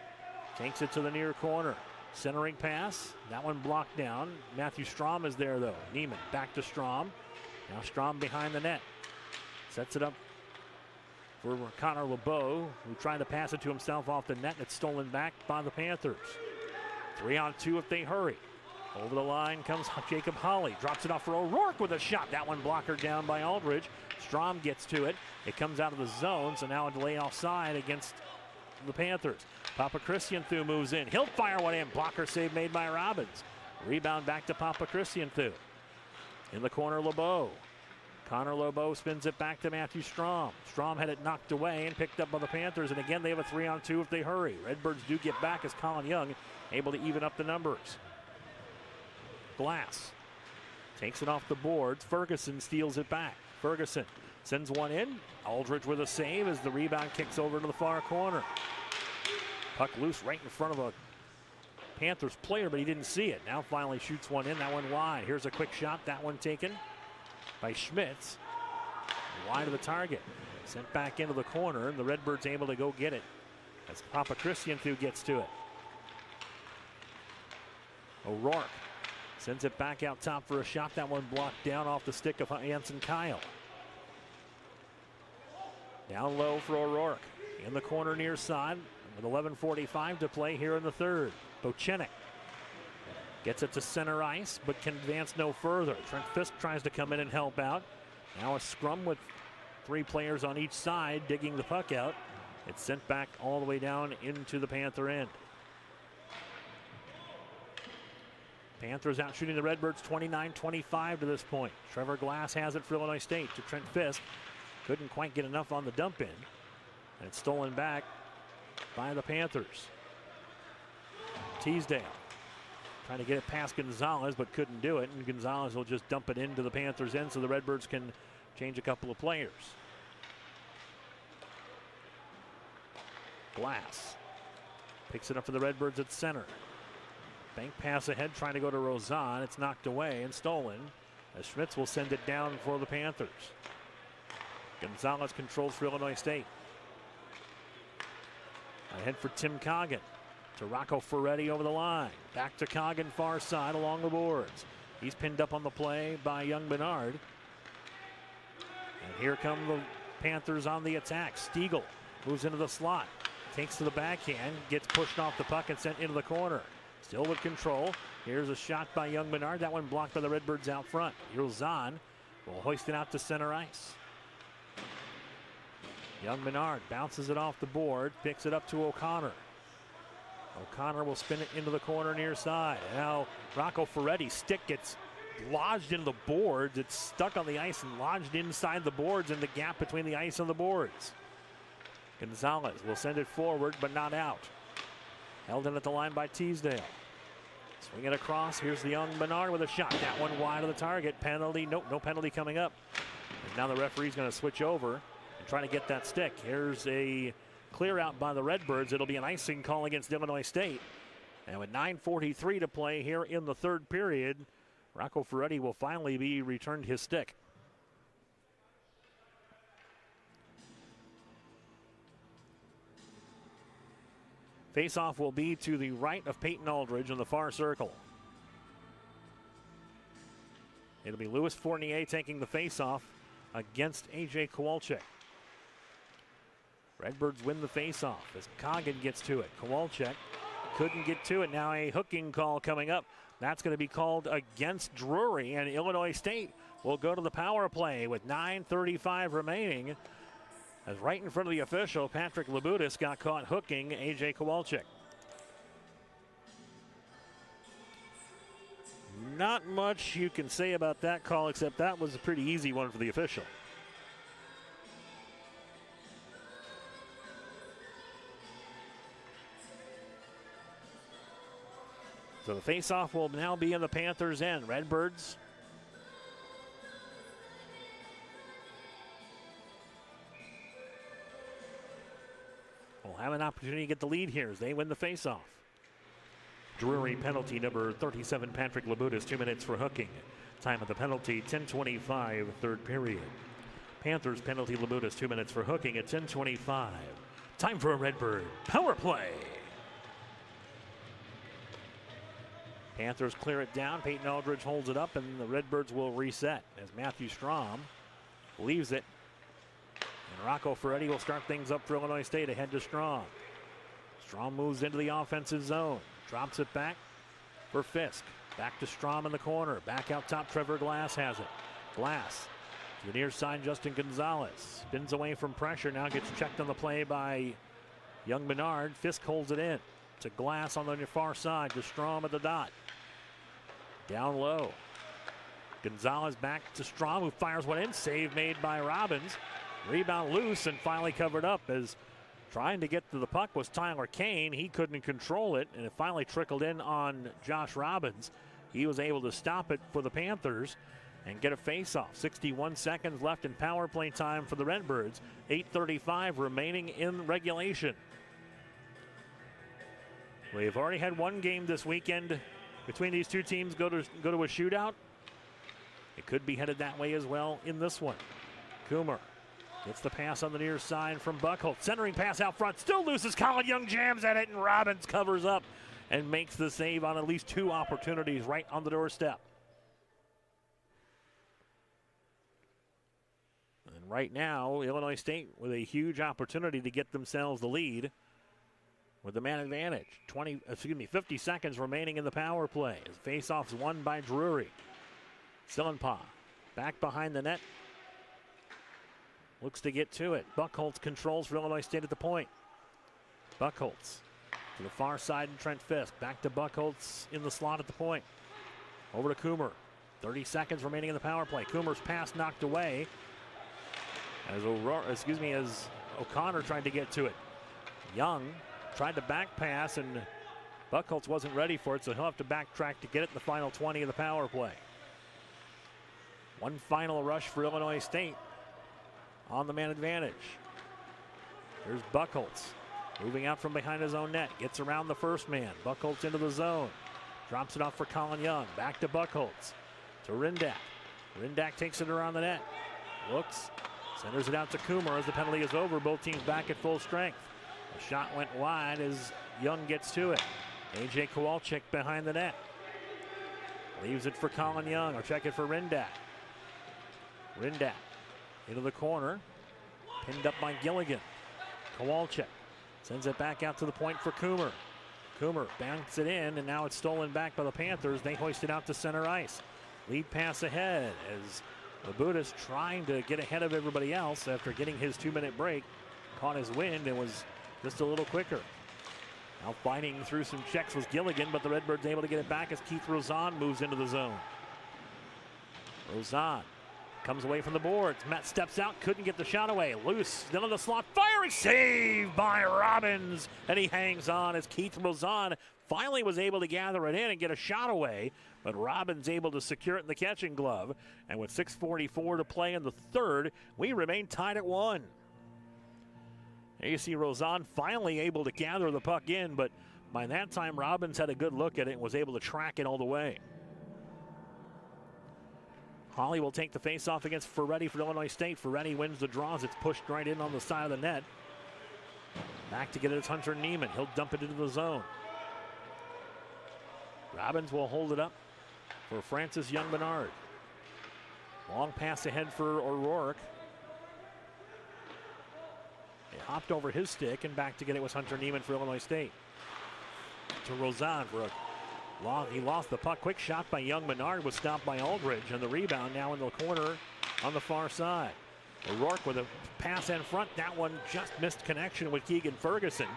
takes it to the near corner. Centering pass. That one blocked down. Matthew Strom is there though. Neiman back to Strom. Now Strom behind the net. Sets it up for Connor LeBeau, who tried to pass it to himself off the net. It's stolen back by the Panthers. 3-on-2 if they hurry. Over the line comes Jacob Holly. Drops it off for O'Rourke with a shot. That one blocker down by Aldridge. Strom gets to it. It comes out of the zone, so now a delay offside against the Panthers. Papa Christiantheu moves in. He'll fire one in. Blocker save made by Robbins. Rebound back to Papa Christiantheu. In the corner, LeBeau. Connor LeBeau spins it back to Matthew Strom. Strom had it knocked away and picked up by the Panthers, and again they have a 3-on-2 if they hurry. Redbirds do get back as Colin Young able to even up the numbers. Glass takes it off the boards. Ferguson steals it back. Ferguson sends one in. Aldridge with a save as the rebound kicks over to the far corner. Puck loose right in front of a Panthers player, but he didn't see it. Now finally shoots one in. That one wide. Here's a quick shot. That one taken by Schmitz. Wide of the target. Sent back into the corner, and the Redbirds able to go get it as Papa Christiantheu gets to it. O'Rourke sends it back out top for a shot. That one blocked down off the stick of Anson Kyle. Down low for O'Rourke. In the corner near side with 11:45 to play here in the third. Bochenek gets it to center ice, but can advance no further. Trent Fisk tries to come in and help out. Now a scrum with 3 players on each side digging the puck out. It's sent back all the way down into the Panther end. Panthers out shooting the Redbirds 29-25 to this point. Trevor Glass has it for Illinois State to Trent Fisk. Couldn't quite get enough on the dump in. And it's stolen back by the Panthers. Teasdale trying to get it past Gonzalez, but couldn't do it. And Gonzalez will just dump it into the Panthers' end so the Redbirds can change a couple of players. Glass picks it up for the Redbirds at center. Bank pass ahead, trying to go to Rozan. It's knocked away and stolen as Schmitz will send it down for the Panthers. Gonzalez controls for Illinois State. Ahead for Tim Coggin. To Rocco Ferretti over the line. Back to Coggin, far side along the boards. He's pinned up on the play by Young Bernard. And here come the Panthers on the attack. Stiegel moves into the slot. Takes to the backhand. Gets pushed off the puck and sent into the corner. Still with control. Here's a shot by Young Bernard. That one blocked by the Redbirds out front. Rozan will hoist it out to center ice. Young Bernard bounces it off the board. Picks it up to O'Connor. O'Connor will spin it into the corner near side. Now Rocco Ferretti's stick gets lodged into the boards. It's stuck on the ice and lodged inside the boards in the gap between the ice and the boards. Gonzalez will send it forward, but not out. Held in at the line by Teasdale. Swing it across. Here's the Young Bernard with a shot. That one wide of the target. Penalty. Nope, no penalty coming up. And now the referee's going to switch over and try to get that stick. Here's a clear out by the Redbirds. It'll be an icing call against Illinois State. And with 9:43 to play here in the third period, Rocco Ferretti will finally be returned his stick. Face-off will be to the right of Peyton Aldridge in the far circle. It'll be Louis Fournier taking the face-off against A.J. Kowalczyk. Redbirds win the face-off as Coggin gets to it. Kowalczyk couldn't get to it. Now a hooking call coming up. That's going to be called against Drury, and Illinois State will go to the power play with 9:35 remaining. As right in front of the official, Patrick Labutis got caught hooking A.J. Kowalczyk. Not much you can say about that call, except that was a pretty easy one for the official. So the faceoff will now be in the Panthers' end. Redbirds will have an opportunity to get the lead here as they win the faceoff. Drury penalty number 37, Patrick Labutis, 2 minutes for hooking. Time of the penalty, 10:25, third period. Panthers penalty, Labutis, 2 minutes for hooking at 10:25. Time for a Redbird power play. Panthers clear it down. Peyton Aldridge holds it up, and the Redbirds will reset as Matthew Strom leaves it. And Rocco Ferretti will start things up for Illinois State ahead to Strom. Strom moves into the offensive zone. Drops it back for Fisk. Back to Strom in the corner. Back out top, Trevor Glass has it. Glass to the near side, Justin Gonzalez. Spins away from pressure, now gets checked on the play by young Menard. Fisk holds it in to Glass on the far side, to Strom at the dot. Down low. Gonzalez back to Strom, who fires one in. Save made by Robbins. Rebound loose and finally covered up as trying to get to the puck was Tyler Kane. He couldn't control it, and it finally trickled in on Josh Robbins. He was able to stop it for the Panthers and get a face-off. 61 seconds left in power play time for the Redbirds. 8:35 remaining in regulation. We've already had one game this weekend between these two teams go to a shootout. It could be headed that way as well in this one. Coomer gets the pass on the near side from Buckholz. Centering pass out front. Still loses. Colin Young jams at it, and Robbins covers up and makes the save on at least two opportunities right on the doorstep. And right now, Illinois State with a huge opportunity to get themselves the lead with the man advantage. 50 seconds remaining in the power play. Face-off's won by Drury. Sillenpaw back behind the net. Looks to get to it. Buckholz controls for Illinois State at the point. Buckholz to the far side and Trent Fisk. Back to Buckholz in the slot at the point. Over to Coomer. 30 seconds remaining in the power play. Coomer's pass knocked away as O'Connor tried to get to it. Young tried to back pass, and Buckholz wasn't ready for it, so he'll have to backtrack to get it in the final 20 of the power play. One final rush for Illinois State on the man advantage. Here's Buckholz moving out from behind his own net. Gets around the first man. Buckholz into the zone. Drops it off for Colin Young. Back to Buckholz. To Rindak. Rindak takes it around the net. Looks. Centers it out to Coomer as the penalty is over. Both teams back at full strength. The shot went wide as Young gets to it. A.J. Kowalczyk behind the net. Leaves it for Colin Young. Or check it for Rindak. Rindak into the corner. Pinned up by Gilligan. Kowalczyk sends it back out to the point for Coomer. Coomer banks it in, and now it's stolen back by the Panthers. They hoist it out to center ice. Lead pass ahead as Labutis trying to get ahead of everybody else after getting his 2-minute break. Caught his wind and was just a little quicker. Now fighting through some checks was Gilligan, but the Redbirds able to get it back as Keith Rozon moves into the zone. Rozon comes away from the boards. Matt steps out, couldn't get the shot away. Loose, still in the slot, firing, save by Robbins. And he hangs on as Keith Rozon finally was able to gather it in and get a shot away. But Robbins able to secure it in the catching glove. And with 6:44 to play in the third, we remain tied at 1. There you see Rozon finally able to gather the puck in, but by that time Robbins had a good look at it and was able to track it all the way. Hawley will take the face-off against Ferretti for Illinois State. Ferretti wins the draws. It's pushed right in on the side of the net. Back to get it, it's Hunter Neiman. He'll dump it into the zone. Robbins will hold it up for Francis Young-Bernard. Long pass ahead for O'Rourke. It hopped over his stick, and back to get it was Hunter Neiman for Illinois State. to Rozan for a long. He lost the puck. Quick shot by Young. Menard was stopped by Aldridge, and the rebound now in the corner on the far side. O'Rourke with a pass in front. That one just missed connection with Keegan Ferguson,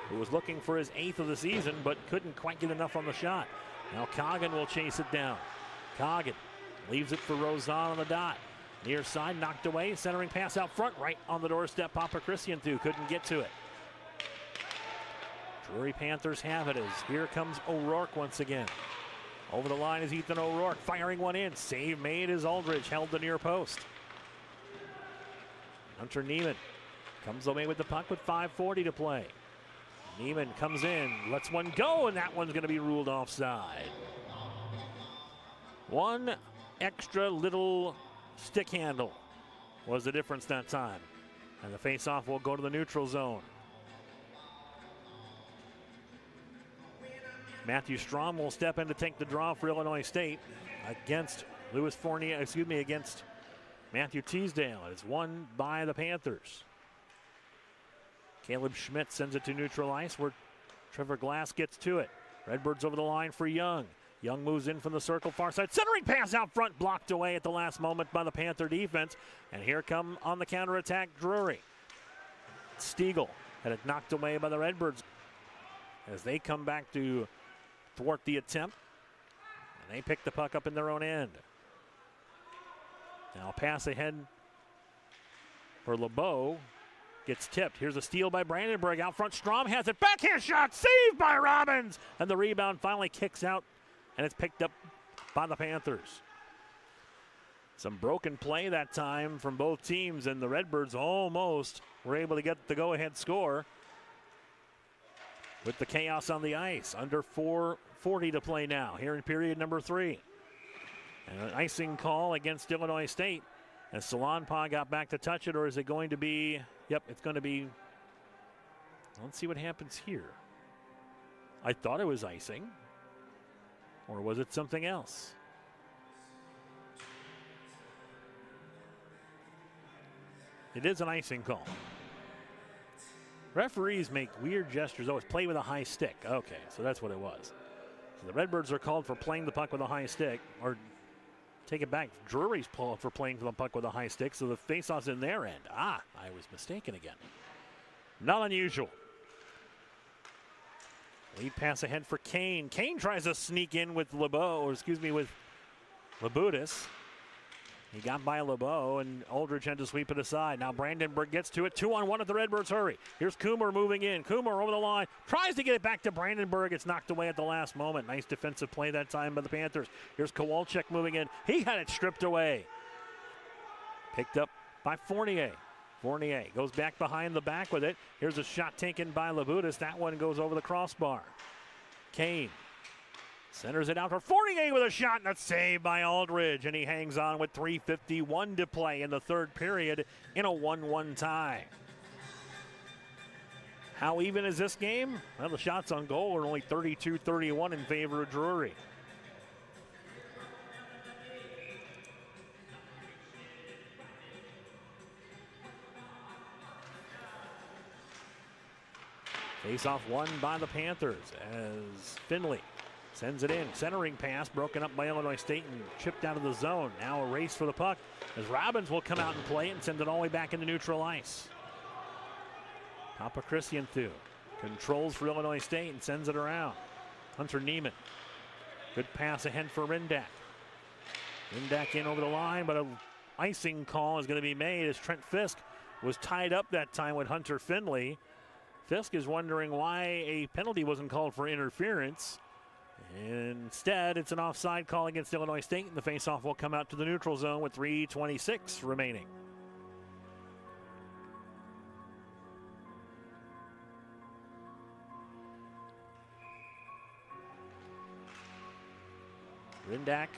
who was looking for his 8th of the season but couldn't quite get enough on the shot. Now Coggin will chase it down. Coggin leaves it for Rozan on the dot. Near side, knocked away. Centering pass out front, right on the doorstep. Papa Christian couldn't get to it. Drury Panthers have it as here comes O'Rourke once again. Over the line is Ethan O'Rourke, firing one in. Save made as Aldridge held the near post. Hunter Neiman comes away with the puck with 5:40 to play. Neiman comes in, lets one go, and that one's going to be ruled offside. One extra little stick handle was the difference that time. And the face-off will go to the neutral zone. Matthew Strom will step in to take the draw for Illinois State against against Matthew Teasdale. It's won by the Panthers. Caleb Schmidt sends it to neutral ice where Trevor Glass gets to it. Redbirds over the line for Young. Young moves in from the circle far side. Centering pass out front, blocked away at the last moment by the Panther defense. And here come on the counterattack Drury. Stiegel had it knocked away by the Redbirds as they come back to thwart the attempt. And they pick the puck up in their own end. Now pass ahead for LeBeau. Gets tipped. Here's a steal by Brandenburg. Out front, Strom has it. Backhand shot, saved by Robbins. And the rebound finally kicks out, and it's picked up by the Panthers. Some broken play that time from both teams, and the Redbirds almost were able to get the go-ahead score with the chaos on the ice. Under 4:40 to play now here in period number 3. And an icing call against Illinois State as Salonpa got back to touch it, or is it going to be, yep, it's going to be, let's see what happens here. I thought it was icing, or was it something else? It is an icing call. Referees make weird gestures. Oh, it's play with a high stick. Okay, so that's what it was. So the Redbirds are called for playing the puck with a high stick, or take it back. Drury's called for playing the puck with a high stick, so the faceoff's in their end. I was mistaken again. Not unusual. Lead pass ahead for Kane. Kane tries to sneak in with with Labutis. He got by LeBeau, and Aldridge had to sweep it aside. Now Brandenburg gets to it. 2-on-1 at the Redbirds hurry. Here's Coomer moving in. Coomer over the line. Tries to get it back to Brandenburg. It's knocked away at the last moment. Nice defensive play that time by the Panthers. Here's Kowalczyk moving in. He had it stripped away. Picked up by Fournier. Fournier goes back behind the back with it. Here's a shot taken by Labutis. That one goes over the crossbar. Kane centers it out for Fournier with a shot, and a save by Aldridge. And he hangs on with 3:51 to play in the third period in a 1-1 tie. How even is this game? Well, the shots on goal are only 32-31 in favor of Drury. Face-off won by the Panthers as Finley sends it in. Centering pass broken up by Illinois State and chipped out of the zone. Now a race for the puck as Robbins will come out and play it and send it all the way back into neutral ice. Papa Christian controls for Illinois State and sends it around. Hunter Neiman. Good pass ahead for Rindak. Rindak in over the line, but an icing call is going to be made as Trent Fisk was tied up that time with Hunter Finley. Fisk is wondering why a penalty wasn't called for interference. Instead, it's an offside call against Illinois State, and the faceoff will come out to the neutral zone with 3:26 remaining. Rindak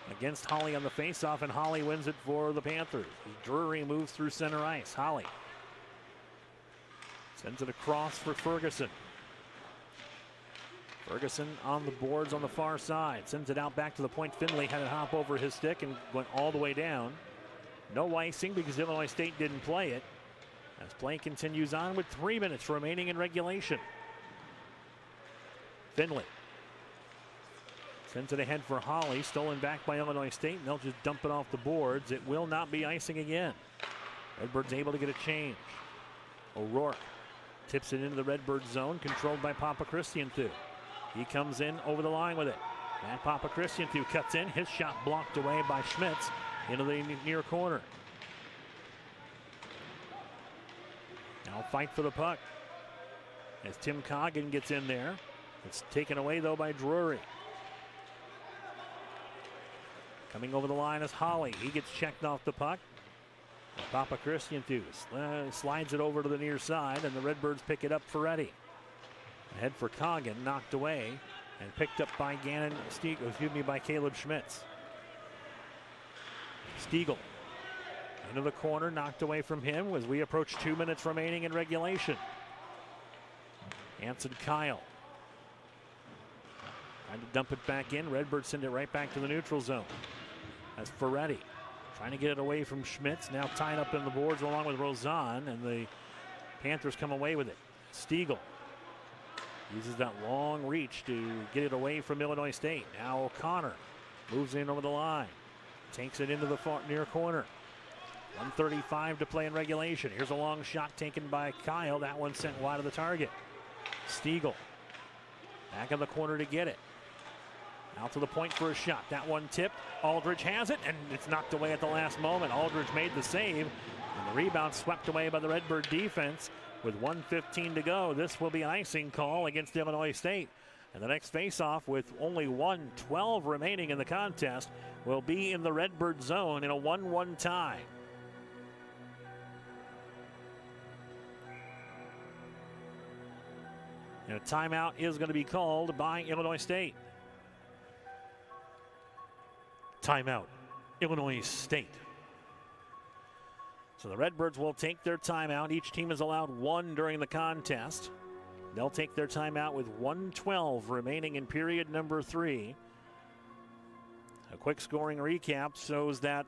against Holly on the faceoff, and Holly wins it for the Panthers. Drury moves through center ice. Holly sends it across for Ferguson. Ferguson on the boards on the far side. Sends it out back to the point. Finley had it hop over his stick and went all the way down. No icing because Illinois State didn't play it. As play continues on with 3 minutes remaining in regulation. Finley sends it ahead for Holly. Stolen back by Illinois State, and they'll just dump it off the boards. It will not be icing again. Redbirds able to get a change. O'Rourke tips it into the Redbird zone, controlled by Papachristiantou. He comes in over the line with it. And Papachristiantou cuts in. His shot blocked away by Schmitz into the near corner. Now fight for the puck as Tim Coggin gets in there. It's taken away, though, by Drury. Coming over the line is Holly. He gets checked off the puck. Papachristiantou slides it over to the near side, and the Redbirds pick it up for Reddy. Ahead for Coggin, knocked away, and picked up by by Caleb Schmitz. Stiegel into the corner, knocked away from him as we approach 2 minutes remaining in regulation. Anson Kyle trying to dump it back in. Redbirds send it right back to the neutral zone. That's Ferretti trying to get it away from Schmitz. Now tied up in the boards along with Rozan, and the Panthers come away with it. Stiegel uses that long reach to get it away from Illinois State. Now O'Connor moves in over the line. Takes it into the far near corner. 1:35 to play in regulation. Here's a long shot taken by Kyle. That one sent wide of the target. Stiegel back in the corner to get it. Out to the point for a shot. That one tipped. Aldridge has it, and it's knocked away at the last moment. Aldridge made the save, and the rebound swept away by the Redbird defense with 1:15 to go. This will be an icing call against Illinois State. And the next faceoff, with only 1:12 remaining in the contest, will be in the Redbird zone in a 1-1 tie. And a timeout is going to be called by Illinois State. Timeout, Illinois State. So the Redbirds will take their timeout. Each team is allowed one during the contest. They'll take their timeout with 1:12 remaining in period number 3. A quick scoring recap shows that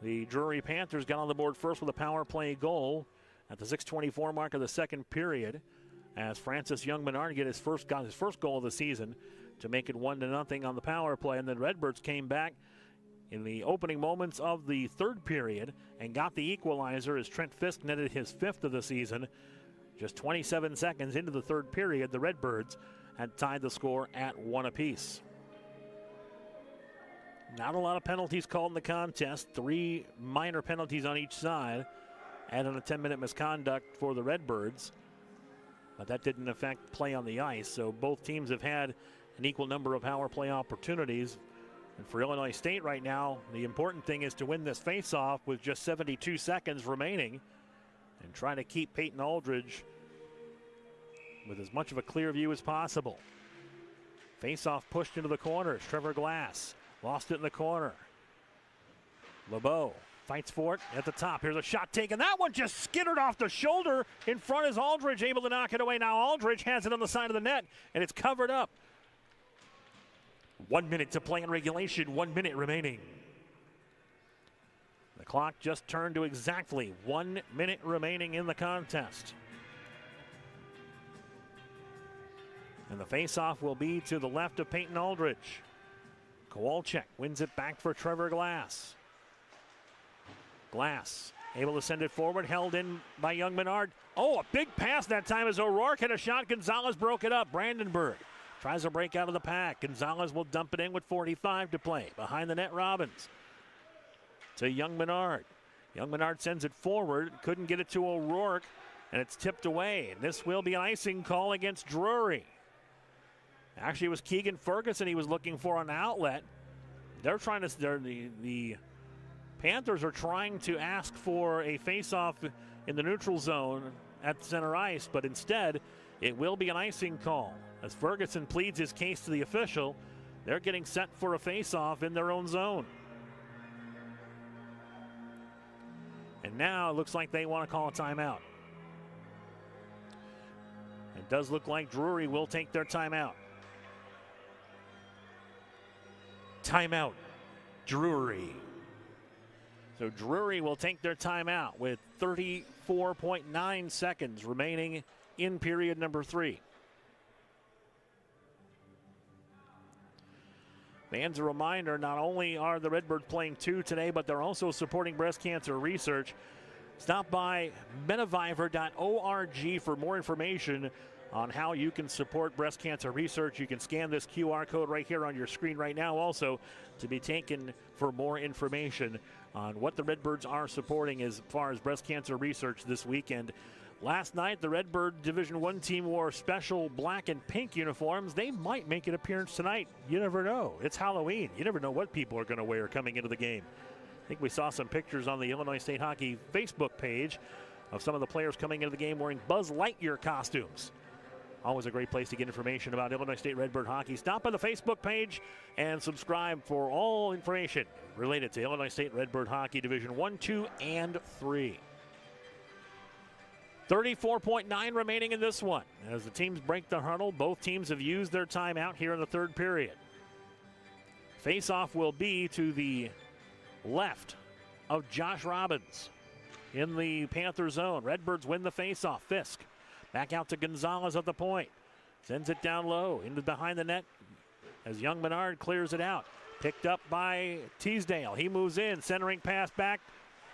the Drury Panthers got on the board first with a power play goal at the 6:24 mark of the second period, as Francis Young-Menard got his first goal of the season to make it 1-0 on the power play. And then Redbirds came back in the opening moments of the third period and got the equalizer as Trent Fisk netted his 5th of the season. Just 27 seconds into the third period, the Redbirds had tied the score at 1 apiece. Not a lot of penalties called in the contest. 3 minor penalties on each side, adding a 10-minute misconduct for the Redbirds. But that didn't affect play on the ice, so both teams have had an equal number of power play opportunities. And for Illinois State right now, the important thing is to win this faceoff with just 72 seconds remaining and try to keep Peyton Aldridge with as much of a clear view as possible. Faceoff pushed into the corners. Trevor Glass lost it in the corner. LeBeau fights for it at the top. Here's a shot taken. That one just skittered off the shoulder. In front is Aldridge, able to knock it away. Now Aldridge has it on the side of the net, and it's covered up. 1 minute to play in regulation, 1 minute remaining. The clock just turned to exactly 1 minute remaining in the contest. And the faceoff will be to the left of Peyton Aldridge. Kowalczyk wins it back for Trevor Glass. Glass able to send it forward, held in by Young-Menard. Oh, a big pass that time as O'Rourke had a shot. Gonzalez broke it up. Brandenburg tries to break out of the pack. Gonzalez will dump it in with 45 to play. Behind the net, Robbins to Young-Menard. Young-Menard sends it forward. Couldn't get it to O'Rourke, and it's tipped away. And this will be an icing call against Drury. Actually, it was Keegan Ferguson he was looking for on the outlet. The Panthers are trying to ask for a face-off in the neutral zone at center ice, but instead it will be an icing call. As Ferguson pleads his case to the official, they're getting set for a face-off in their own zone. And now it looks like they want to call a timeout. It does look like Drury will take their timeout. Timeout, Drury. So Drury will take their timeout with 34.9 seconds remaining in period number 3. Fans, a reminder, not only are the Redbirds playing 2 today, but they're also supporting breast cancer research. Stop by medivivor.org for more information on how you can support breast cancer research. You can scan this QR code right here on your screen right now also to be taken for more information on what the Redbirds are supporting as far as breast cancer research this weekend. Last night, the Redbird Division I team wore special black and pink uniforms. They might make an appearance tonight. You never know. It's Halloween. You never know what people are going to wear coming into the game. I think we saw some pictures on the Illinois State Hockey Facebook page of some of the players coming into the game wearing Buzz Lightyear costumes. Always a great place to get information about Illinois State Redbird hockey. Stop by the Facebook page and subscribe for all information related to Illinois State Redbird hockey Division I, II, and III. 34.9 remaining in this one. As the teams break the huddle, both teams have used their timeout here in the third period. Face-off will be to the left of Josh Robbins in the Panther zone. Redbirds win the face-off. Fisk back out to Gonzalez at the point. Sends it down low into behind the net as Young Menard clears it out. Picked up by Teasdale. He moves in, centering pass back.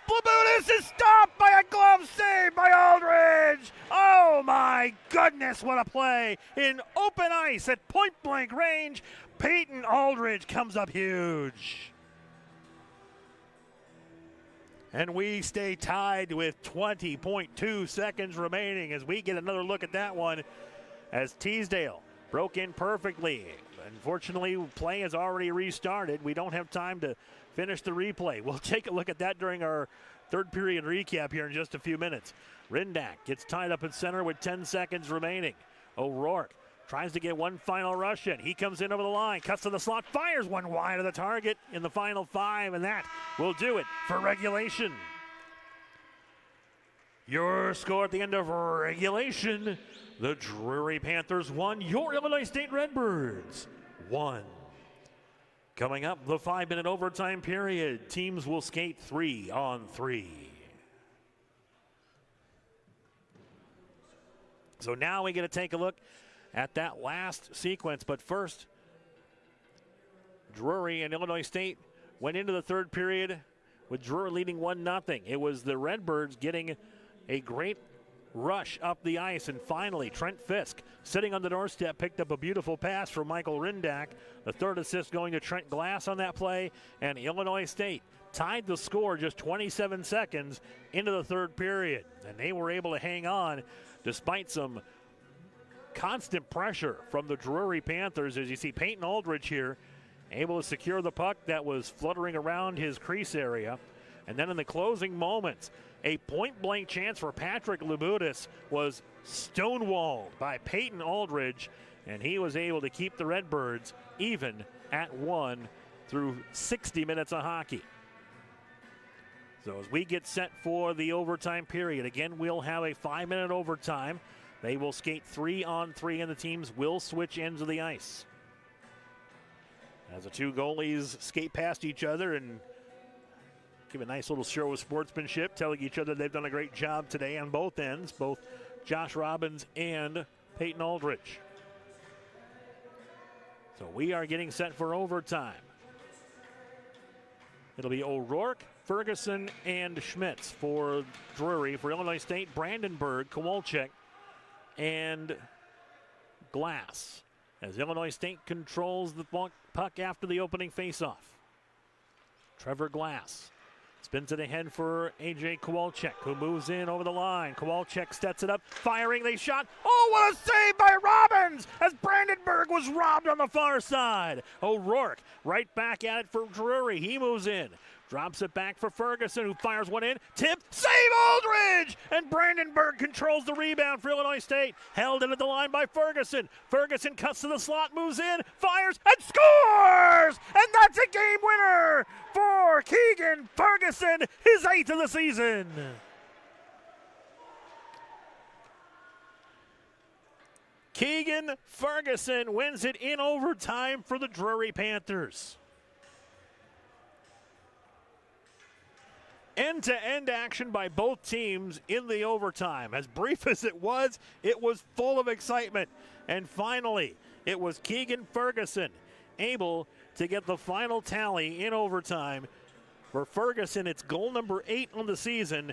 Blabutis is stopped by a glove save by Aldridge. Oh my goodness, what a play in open ice at point blank range. Peyton Aldridge comes up huge. And we stay tied with 20.2 seconds remaining as we get another look at that one as Teasdale broke in perfectly. Unfortunately, play has already restarted. We don't have time to finish the replay. We'll take a look at that during our third period recap here in just a few minutes. Rindak gets tied up in center with 10 seconds remaining. O'Rourke tries to get one final rush in. He comes in over the line, cuts to the slot, fires one wide of the target in the final 5, and that will do it for regulation. Your score at the end of regulation, the Drury Panthers 1, your Illinois State Redbirds 1. Coming up, the 5-minute overtime period. Teams will skate 3-on-3. So now we get to take a look at that last sequence. But first, Drury and Illinois State went into the third period with Drury leading 1-0. It was the Redbirds getting a great rush up the ice, and finally Trent Fisk, sitting on the doorstep, picked up a beautiful pass from Michael Rindak. The third assist going to Trent Glass on that play, and Illinois State tied the score just 27 seconds into the third period, and they were able to hang on despite some constant pressure from the Drury Panthers. As you see Peyton Aldridge here able to secure the puck that was fluttering around his crease area. And then in the closing moments, a point-blank chance for Patrick Labutis was stonewalled by Peyton Aldridge, and he was able to keep the Redbirds even at 1 through 60 minutes of hockey. So as we get set for the overtime period, again, we'll have a 5-minute overtime. They will skate 3-on-3, and the teams will switch ends of the ice. As the two goalies skate past each other and give a nice little show of sportsmanship, telling each other they've done a great job today on both ends, both Josh Robbins and Peyton Aldridge. So we are getting set for overtime. It'll be O'Rourke, Ferguson, and Schmitz for Drury. For Illinois State, Brandenburg, Kowalczyk, and Glass. As Illinois State controls the puck after the opening faceoff. Trevor Glass spins it ahead for A.J. Kowalczyk, who moves in over the line. Kowalczyk sets it up, firing, they shot. Oh, what a save by Robbins as Brandenburg was robbed on the far side. O'Rourke right back at it for Drury. He moves in, drops it back for Ferguson, who fires one in. Tip, save Aldridge! And Brandenburg controls the rebound for Illinois State. Held into the line by Ferguson. Ferguson cuts to the slot, moves in, fires, and scores! And that's a game winner for Keegan Ferguson, his 8th of the season. Keegan Ferguson wins it in overtime for the Drury Panthers. End-to-end action by both teams in the overtime. As brief as it was full of excitement. And finally, it was Keegan Ferguson able to get the final tally in overtime. For Ferguson, it's goal number 8 on the season.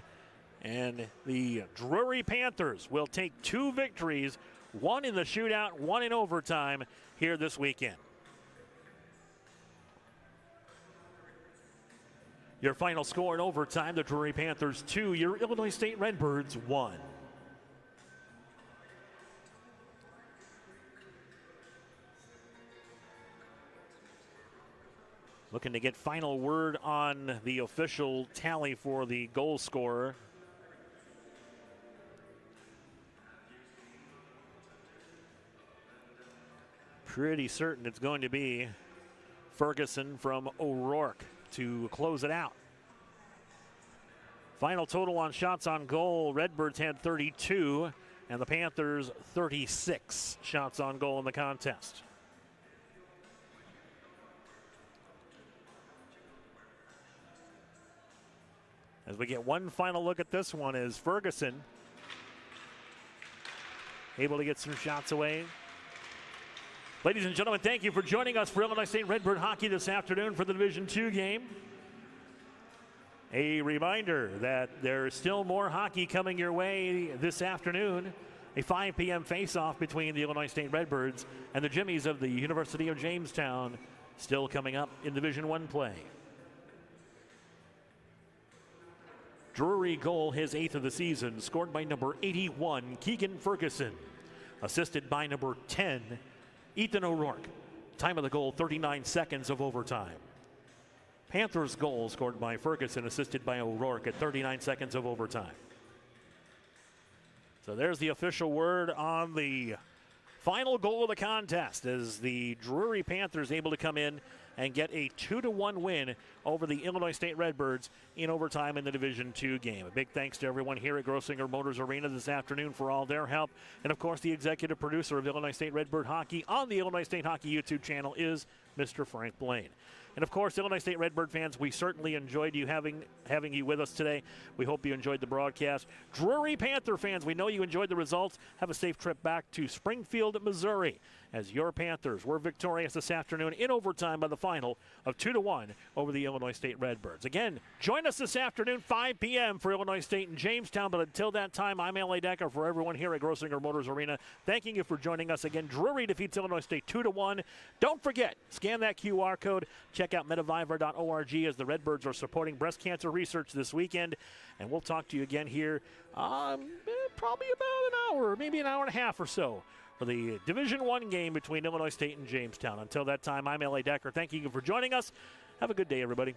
And the Drury Panthers will take 2 victories, 1 in the shootout, 1 in overtime here this weekend. Your final score in overtime, the Drury Panthers 2, your Illinois State Redbirds 1. Looking to get final word on the official tally for the goal scorer. Pretty certain it's going to be Ferguson from O'Rourke to close it out. Final total on shots on goal, Redbirds had 32 and the Panthers 36 shots on goal in the contest. As we get one final look at this one, is Ferguson able to get some shots away. Ladies and gentlemen, thank you for joining us for Illinois State Redbird hockey this afternoon for the Division II game. A reminder that there's still more hockey coming your way this afternoon. A 5 p.m. face-off between the Illinois State Redbirds and the Jimmies of the University of Jamestown still coming up in Division I play. Drury goal, his 8th of the season, scored by number 81, Keegan Ferguson. Assisted by number 10, Ethan O'Rourke. Time of the goal, 39 seconds of overtime. Panthers goal scored by Ferguson, assisted by O'Rourke at 39 seconds of overtime. So there's the official word on the final goal of the contest as the Drury Panthers able to come in and get a 2-1 win over the Illinois State Redbirds in overtime in the Division II game. A big thanks to everyone here at Grossinger Motors Arena this afternoon for all their help. And of course, the executive producer of Illinois State Redbird Hockey on the Illinois State Hockey YouTube channel is Mr. Frank Blaine. And of course, Illinois State Redbird fans, we certainly enjoyed you having you with us today. We hope you enjoyed the broadcast. Drury Panther fans, we know you enjoyed the results. Have a safe trip back to Springfield, Missouri, as your Panthers were victorious this afternoon in overtime by the final of 2-1 over the Illinois State Redbirds. Again, join us this afternoon, 5 p.m. for Illinois State and Jamestown. But until that time, I'm L.A. Decker for everyone here at Grossinger Motors Arena. Thanking you for joining us again. Drury defeats Illinois State 2-1. Don't forget, scan that QR code. Check out medivivor.org as the Redbirds are supporting breast cancer research this weekend. And we'll talk to you again here probably about an hour, maybe an hour and a half or so, for the Division I game between Illinois State and Jamestown. Until that time, I'm L.A. Decker. Thank you for joining us. Have a good day, everybody.